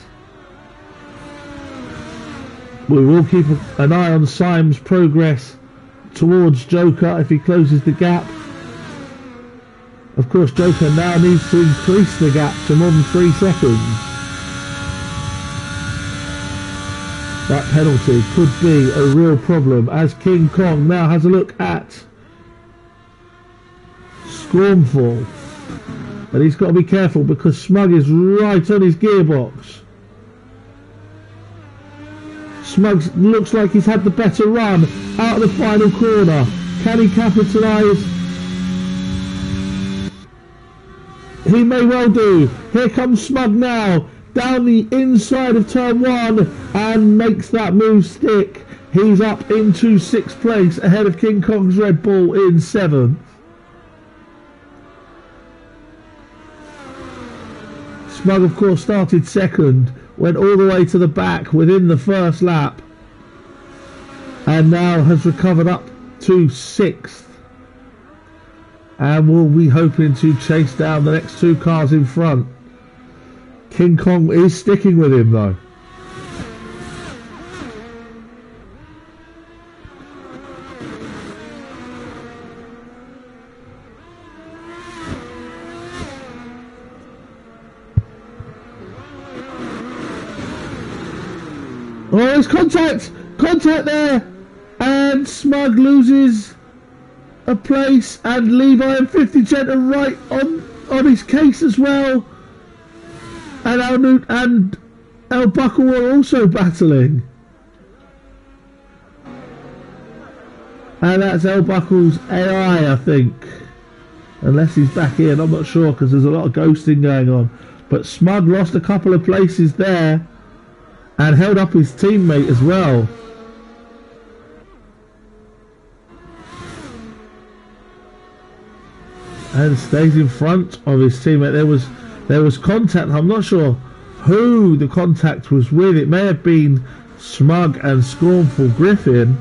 We will keep an eye on Syme's progress towards Joker if he closes the gap. Of course, Joker now needs to increase the gap to more than 3 seconds. That penalty could be a real problem as King Kong now has a look at Scornful. But he's got to be careful because Smug is right on his gearbox. Smug looks like he's had the better run out of the final corner. Can he capitalise? He may well do. Here comes Smug now. Down the inside of turn 1 and makes that move stick. He's up into 6th place ahead of King Kong's Red Bull in 7th. Smug of course started 2nd, went all the way to the back within the first lap and now has recovered up to 6th and will be hoping to chase down the next 2 cars in front. King Kong is sticking with him though. Oh, there's contact! Contact there! And Smug loses a place, and Levi and 50 Gent are right on his case as well. And El Buckle are also battling. And that's El Buckle's AI, I think. Unless he's back in, I'm not sure because there's a lot of ghosting going on. But Smug lost a couple of places there and held up his teammate as well. And stays in front of his teammate. There was contact. I'm not sure who the contact was with. It may have been Smug and Scornful Griffin,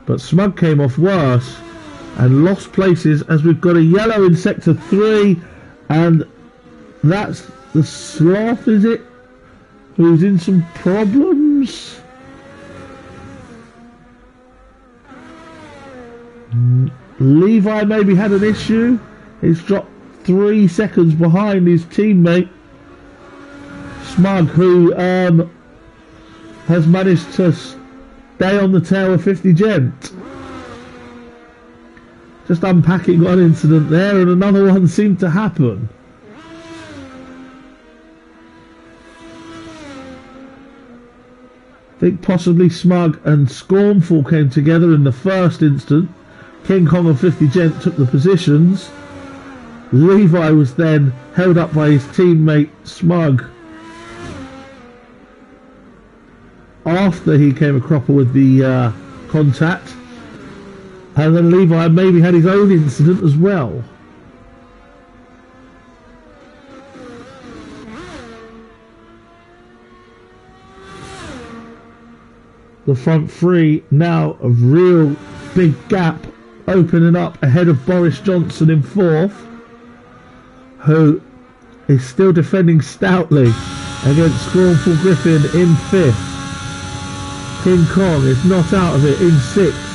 but Smug came off worse and lost places as we've got a yellow in sector 3, and that's the Sloth, is it? Who's in some problems? Levi maybe had an issue. He's dropped 3 seconds behind his teammate Smug, who has managed to stay on the tail of 50 Gent. Just unpacking one incident there, and another one seemed to happen. I think possibly Smug and Scornful came together in the first instant. King Kong and 50 Gent took the positions. Levi was then held up by his teammate Smug after he came a cropper with the contact, and then Levi maybe had his own incident as well. The front 3 now a real big gap opening up ahead of Boris Johnson in 4th, who is still defending stoutly against Scornful Griffin in 5th. King Kong is not out of it in 6th.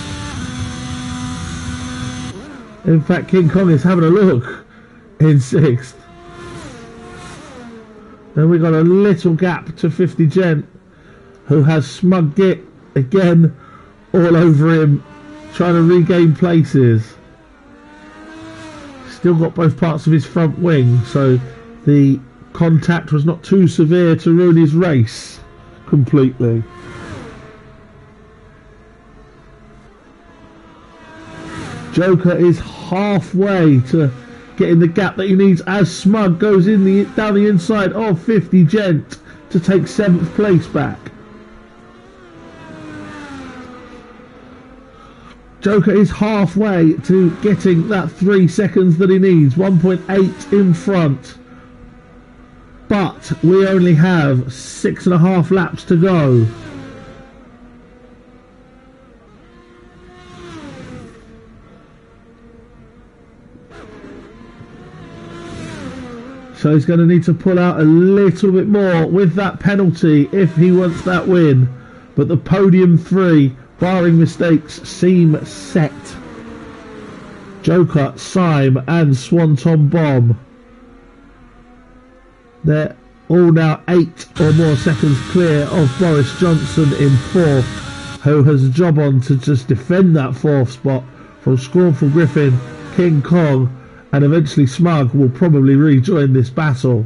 In fact, King Kong is having a look in 6th. Then we got a little gap to 50 Gent, who has Smug Git again all over him, trying to regain places. Still got both parts of his front wing, so the contact was not too severe to ruin his race Joker is halfway to getting the gap that he needs as Smug goes down the inside of 50 Gent to take 7th place back. Joker is halfway to getting that 3 seconds that he needs, 1.8 in front. But we only have 6.5 laps to go. So he's going to need to pull out a little bit more with that penalty if he wants that win. But the podium 3, barring mistakes, seem set. Joker, Syme and Swanton Bomb. They're all now 8 or more seconds clear of Boris Johnson in 4th, who has a job on to just defend that 4th spot from Scornful Griffin, King Kong, and eventually Smug will probably rejoin this battle.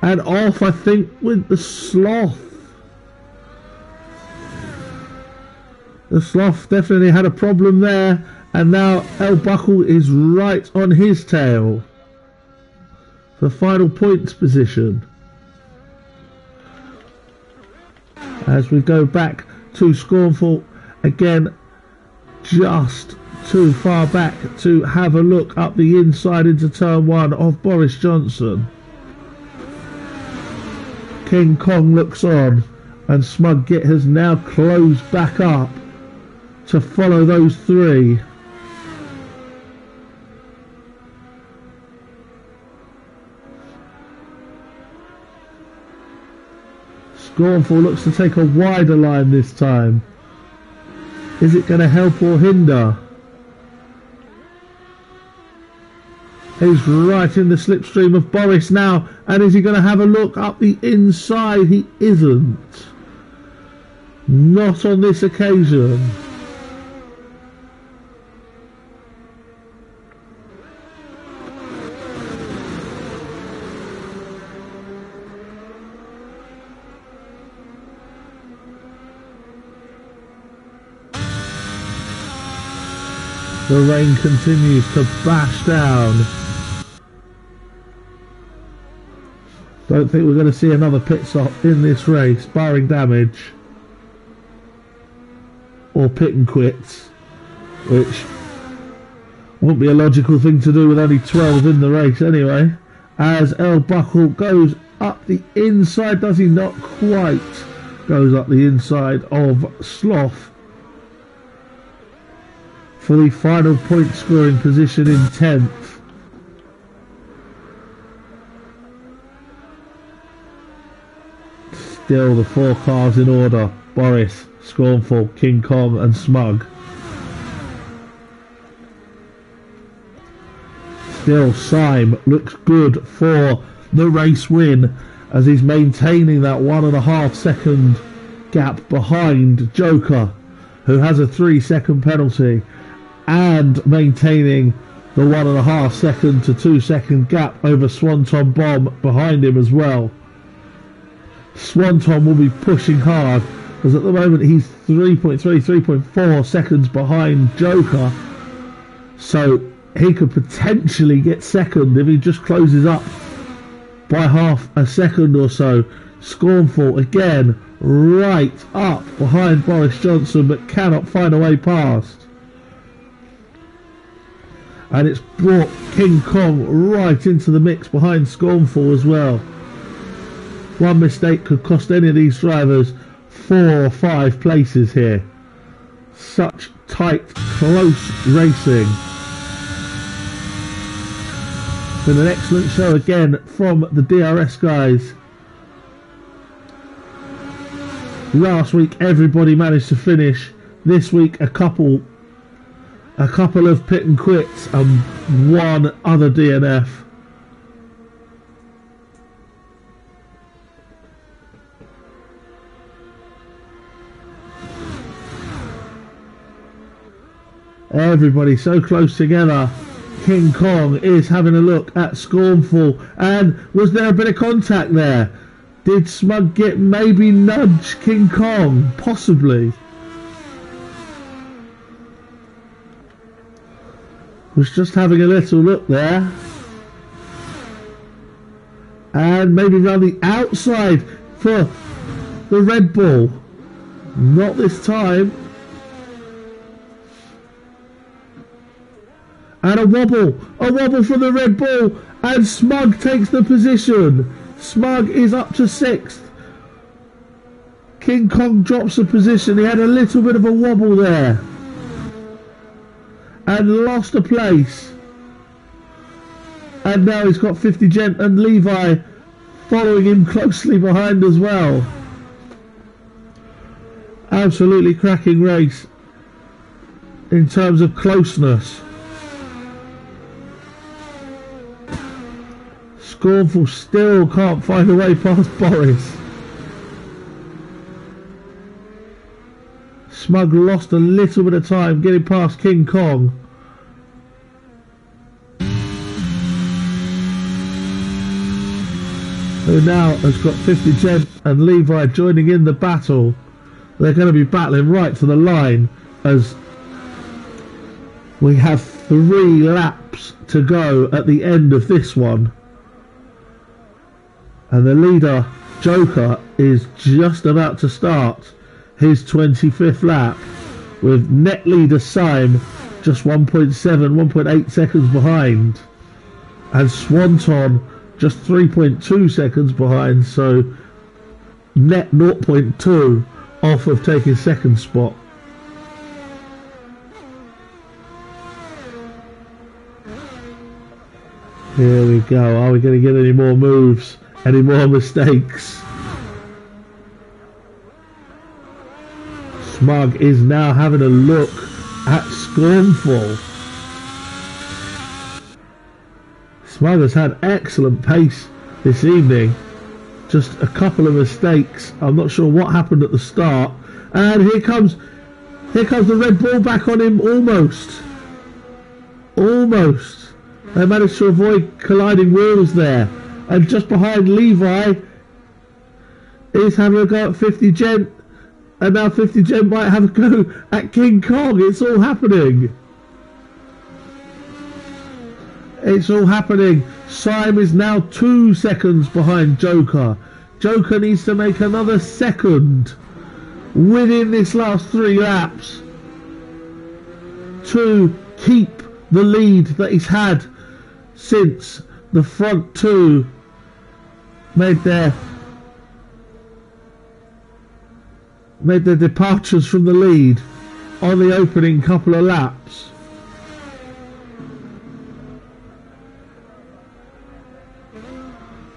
And off, I think, with the Sloth. The Sloth definitely had a problem there, and now El Buckle is right on his tail for final points position. As we go back to Scornful again, just too far back to have a look up the inside into turn 1 of Boris Johnson. King Kong looks on, and Smug Git has now closed back up to follow those 3. Scornful looks to take a wider line this time. Is it going to help or hinder? He's right in the slipstream of Boris now, and is he going to have a look up the inside? He isn't. Not on this occasion. The rain continues to bash down. Don't think we're going to see another pit stop in this race, barring damage or pit and quits, which wouldn't be a logical thing to do with only 12 in the race anyway. As El Buckle goes up the inside, does he not quite? Goes up the inside of Sloth for the final point scoring position in 10th. Still the 4 cars in order: Boris, Scornful, King Kong and Smug. Still Syme looks good for the race win as he's maintaining that 1.5 second gap behind Joker, who has a 3-second penalty, and maintaining the 1.5 second to 2 second gap over Swanton Bomb behind him as well. Swanton will be pushing hard because at the moment he's 3.4 seconds behind Joker, so he could potentially get second if he just closes up by half a second or so. Scornful again right up behind Boris Johnson, but cannot find a way past. And it's brought King Kong right into the mix behind Scornful as well. One mistake could cost any of these drivers 4 or 5 places here. Such tight, close racing. Been an excellent show again from the DRS guys. Last week everybody managed to finish. This week a couple of pit and quits and one other DNF. Everybody so close together. King Kong is having a look at Scornful. And was there a bit of contact there? Did Smug get maybe nudge King Kong? Possibly. Was just having a little look there. And maybe round the outside for the Red Bull. Not this time. And a wobble for the Red Bull, and Smug takes the position. Smug is up to 6th. King Kong drops the position. He had a little bit of a wobble there and lost a place. And now he's got 50 Gent and Levi following him closely behind as well. Absolutely cracking race in terms of closeness. Scornful still can't find a way past Boris. Smug lost a little bit of time getting past King Kong. Who now has got 50 Gent and Levi joining in the battle. They're going to be battling right to the line as we have 3 laps to go at the end of this one. And the leader, Joker, is just about to start his 25th lap with net leader Syme just 1.7, 1.8 seconds behind. And Swanton just 3.2 seconds behind, so net 0.2 off of taking second spot. Here we go. Are we going to get any more moves? Any more mistakes? Smug is now having a look at Scornful. Smug has had excellent pace this evening. Just a couple of mistakes. I'm not sure what happened at the start. And here comes the Red Bull back on him almost. Almost. They managed to avoid colliding wheels there. And just behind Levi is having a go at 50 Gent. And now 50 Gent might have a go at King Kong. It's all happening. It's all happening. Syme is now 2 seconds behind Joker. Joker needs to make another second within this last 3 laps to keep the lead that he's had since the front 2 made their departures from the lead on the opening couple of laps.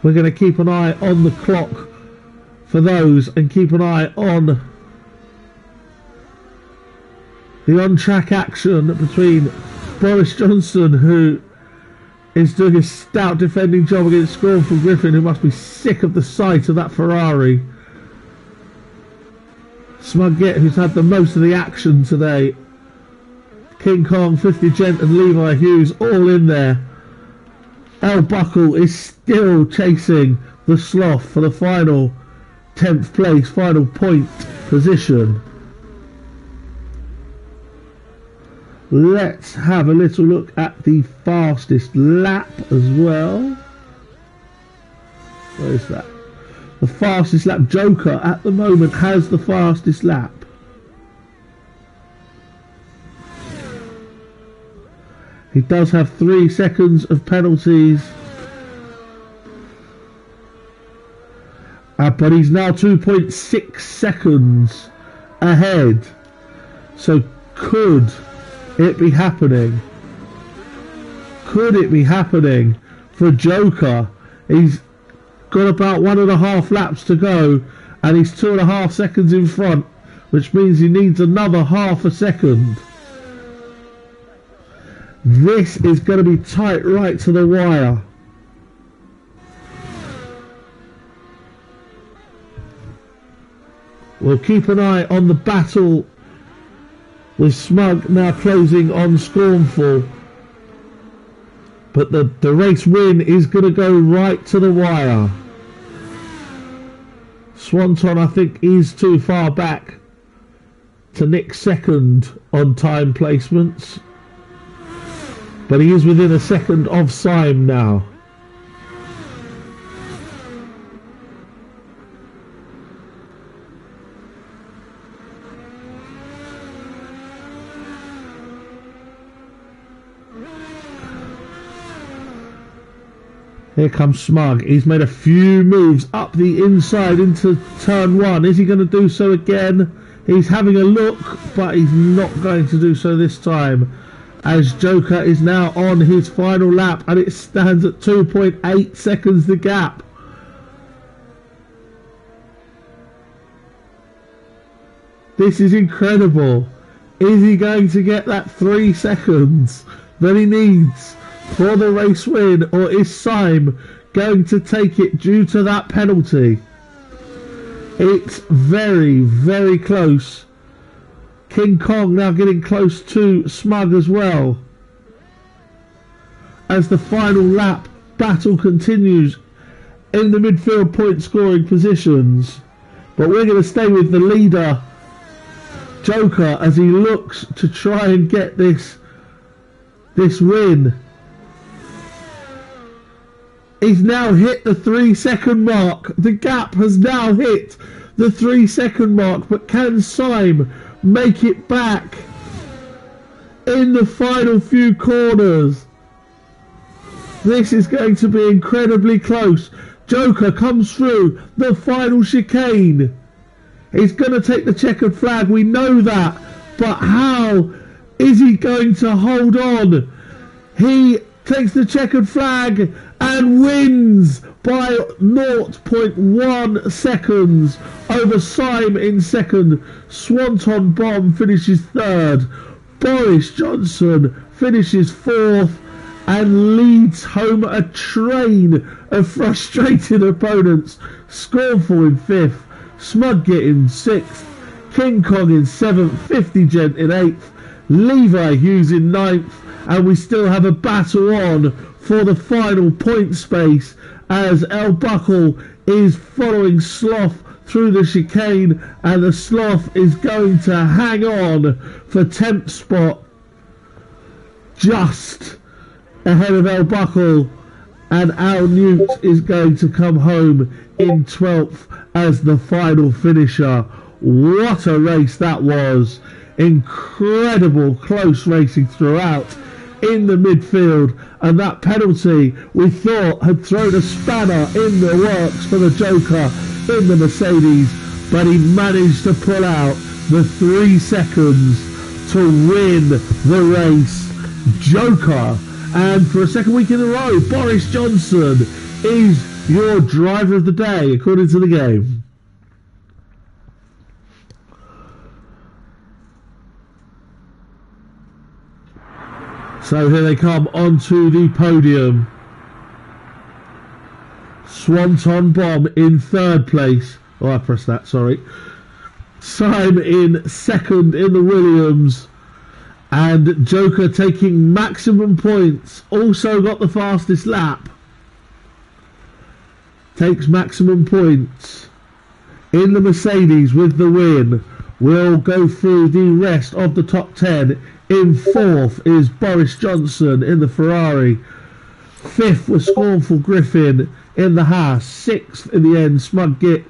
We're going to keep an eye on the clock for those and keep an eye on the on-track action between Boris Johnson, who is doing a stout defending job against Scornful Griffin, who must be sick of the sight of that Ferrari. Smugget, who's had the most of the action today. King Kong, 50 Gent and Levi Hughes all in there. El Buckle is still chasing the Sloth for the final 10th place, final point position. Let's have a little look at the fastest lap as well. Where is that? The fastest lap. Joker at the moment has the fastest lap. He does have 3 seconds of penalties. But he's now 2.6 seconds ahead. So could it be happening? Could it be happening for Joker? He's got about 1.5 laps to go and he's 2.5 seconds in front, which means he needs another half a second. This is going to be tight right to the wire. We'll keep an eye on the battle with Smug now closing on Scornful. but the race win is going to go right to the wire. Swanton, I think, is too far back to nick second on time placements, but he is within a second of Syme now. Here comes Smug. He's made a few moves up the inside into turn one. Is he going to do so again? He's having a look, but he's not going to do so this time, as Joker is now on his final lap, and it stands at 2.8 seconds the gap. This is incredible. Is he going to get that 3 seconds that he needs for the race win, or is Syme going to take it due to that penalty? It's very, very close. King Kong now getting close to Smug as well, as the final lap battle continues in the midfield point scoring positions. But we're going to stay with the leader, Joker, as he looks to try and get this win. He's now hit the 3 second mark. The gap has now hit the 3 second mark, but can Syme make it back in the final few corners? This is going to be incredibly close. Joker comes through the final chicane. He's going to take the checkered flag, we know that, but how is he going to hold on? He takes the checkered flag and wins by 0.1 seconds over Syme in second. Swanton Bomb finishes third. Boris Johnson finishes fourth and leads home a train of frustrated opponents. Scornful in fifth, Smudgett in sixth, King Kong in seventh, 50 Gent in eighth, Levi Hughes in ninth, and we still have a battle on for the final point space, as El Buckle is following Sloth through the chicane, and the Sloth is going to hang on for 10th spot, just ahead of El Buckle, and Al Newt is going to come home in 12th as the final finisher. What a race that was. Incredible close racing throughout in the midfield, and that penalty we thought had thrown a spanner in the works for the Joker in the Mercedes, but he managed to pull out the 3 seconds to win the race. Joker, and for a second week in a row, Boris Johnson is your driver of the day according to the game. So here they come onto the podium. Swanton Bomb in third place. Oh, I pressed that, sorry. Syme in second in the Williams. And Joker taking maximum points. Also got the fastest lap. Takes maximum points in the Mercedes with the win. We'll go through the rest of the top 10. In fourth is Boris Johnson in the Ferrari. Fifth was Scornful Griffin in the Haas. Sixth in the end, Smudgett,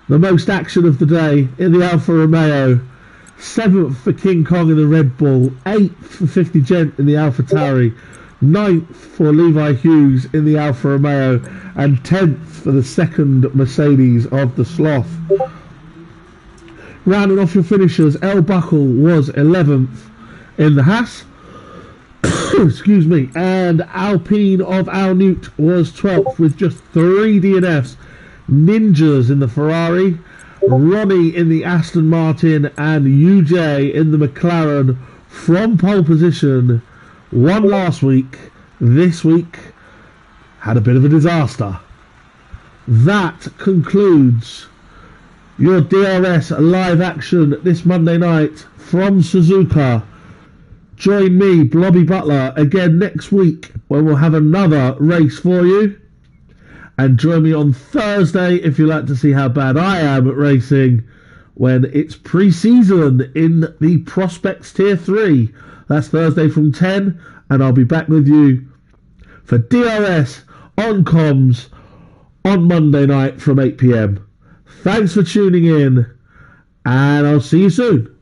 the most action of the day in the Alfa Romeo. Seventh for King Kong in the Red Bull. Eighth for 50 Gent in the Alfa Tauri. Ninth for Levi Hughes in the Alfa Romeo. And 10th for the second Mercedes of the Sloth. Rounding off your finishers, El Buckle was 11th in the Haas. Excuse me. And Alpine of Al Newt was 12th with just 3 DNFs. Ninjas in the Ferrari, Ronnie in the Aston Martin, and UJ in the McLaren from pole position. Won last week. This week had a bit of a disaster. That concludes your DRS live action this Monday night from Suzuka. Join me, Blobby Butler, again next week when we'll have another race for you. And join me on Thursday if you like to see how bad I am at racing when it's pre-season in the Prospects Tier 3. That's Thursday from 10, and I'll be back with you for DRS on comms on Monday night from 8 p.m. Thanks for tuning in, and I'll see you soon.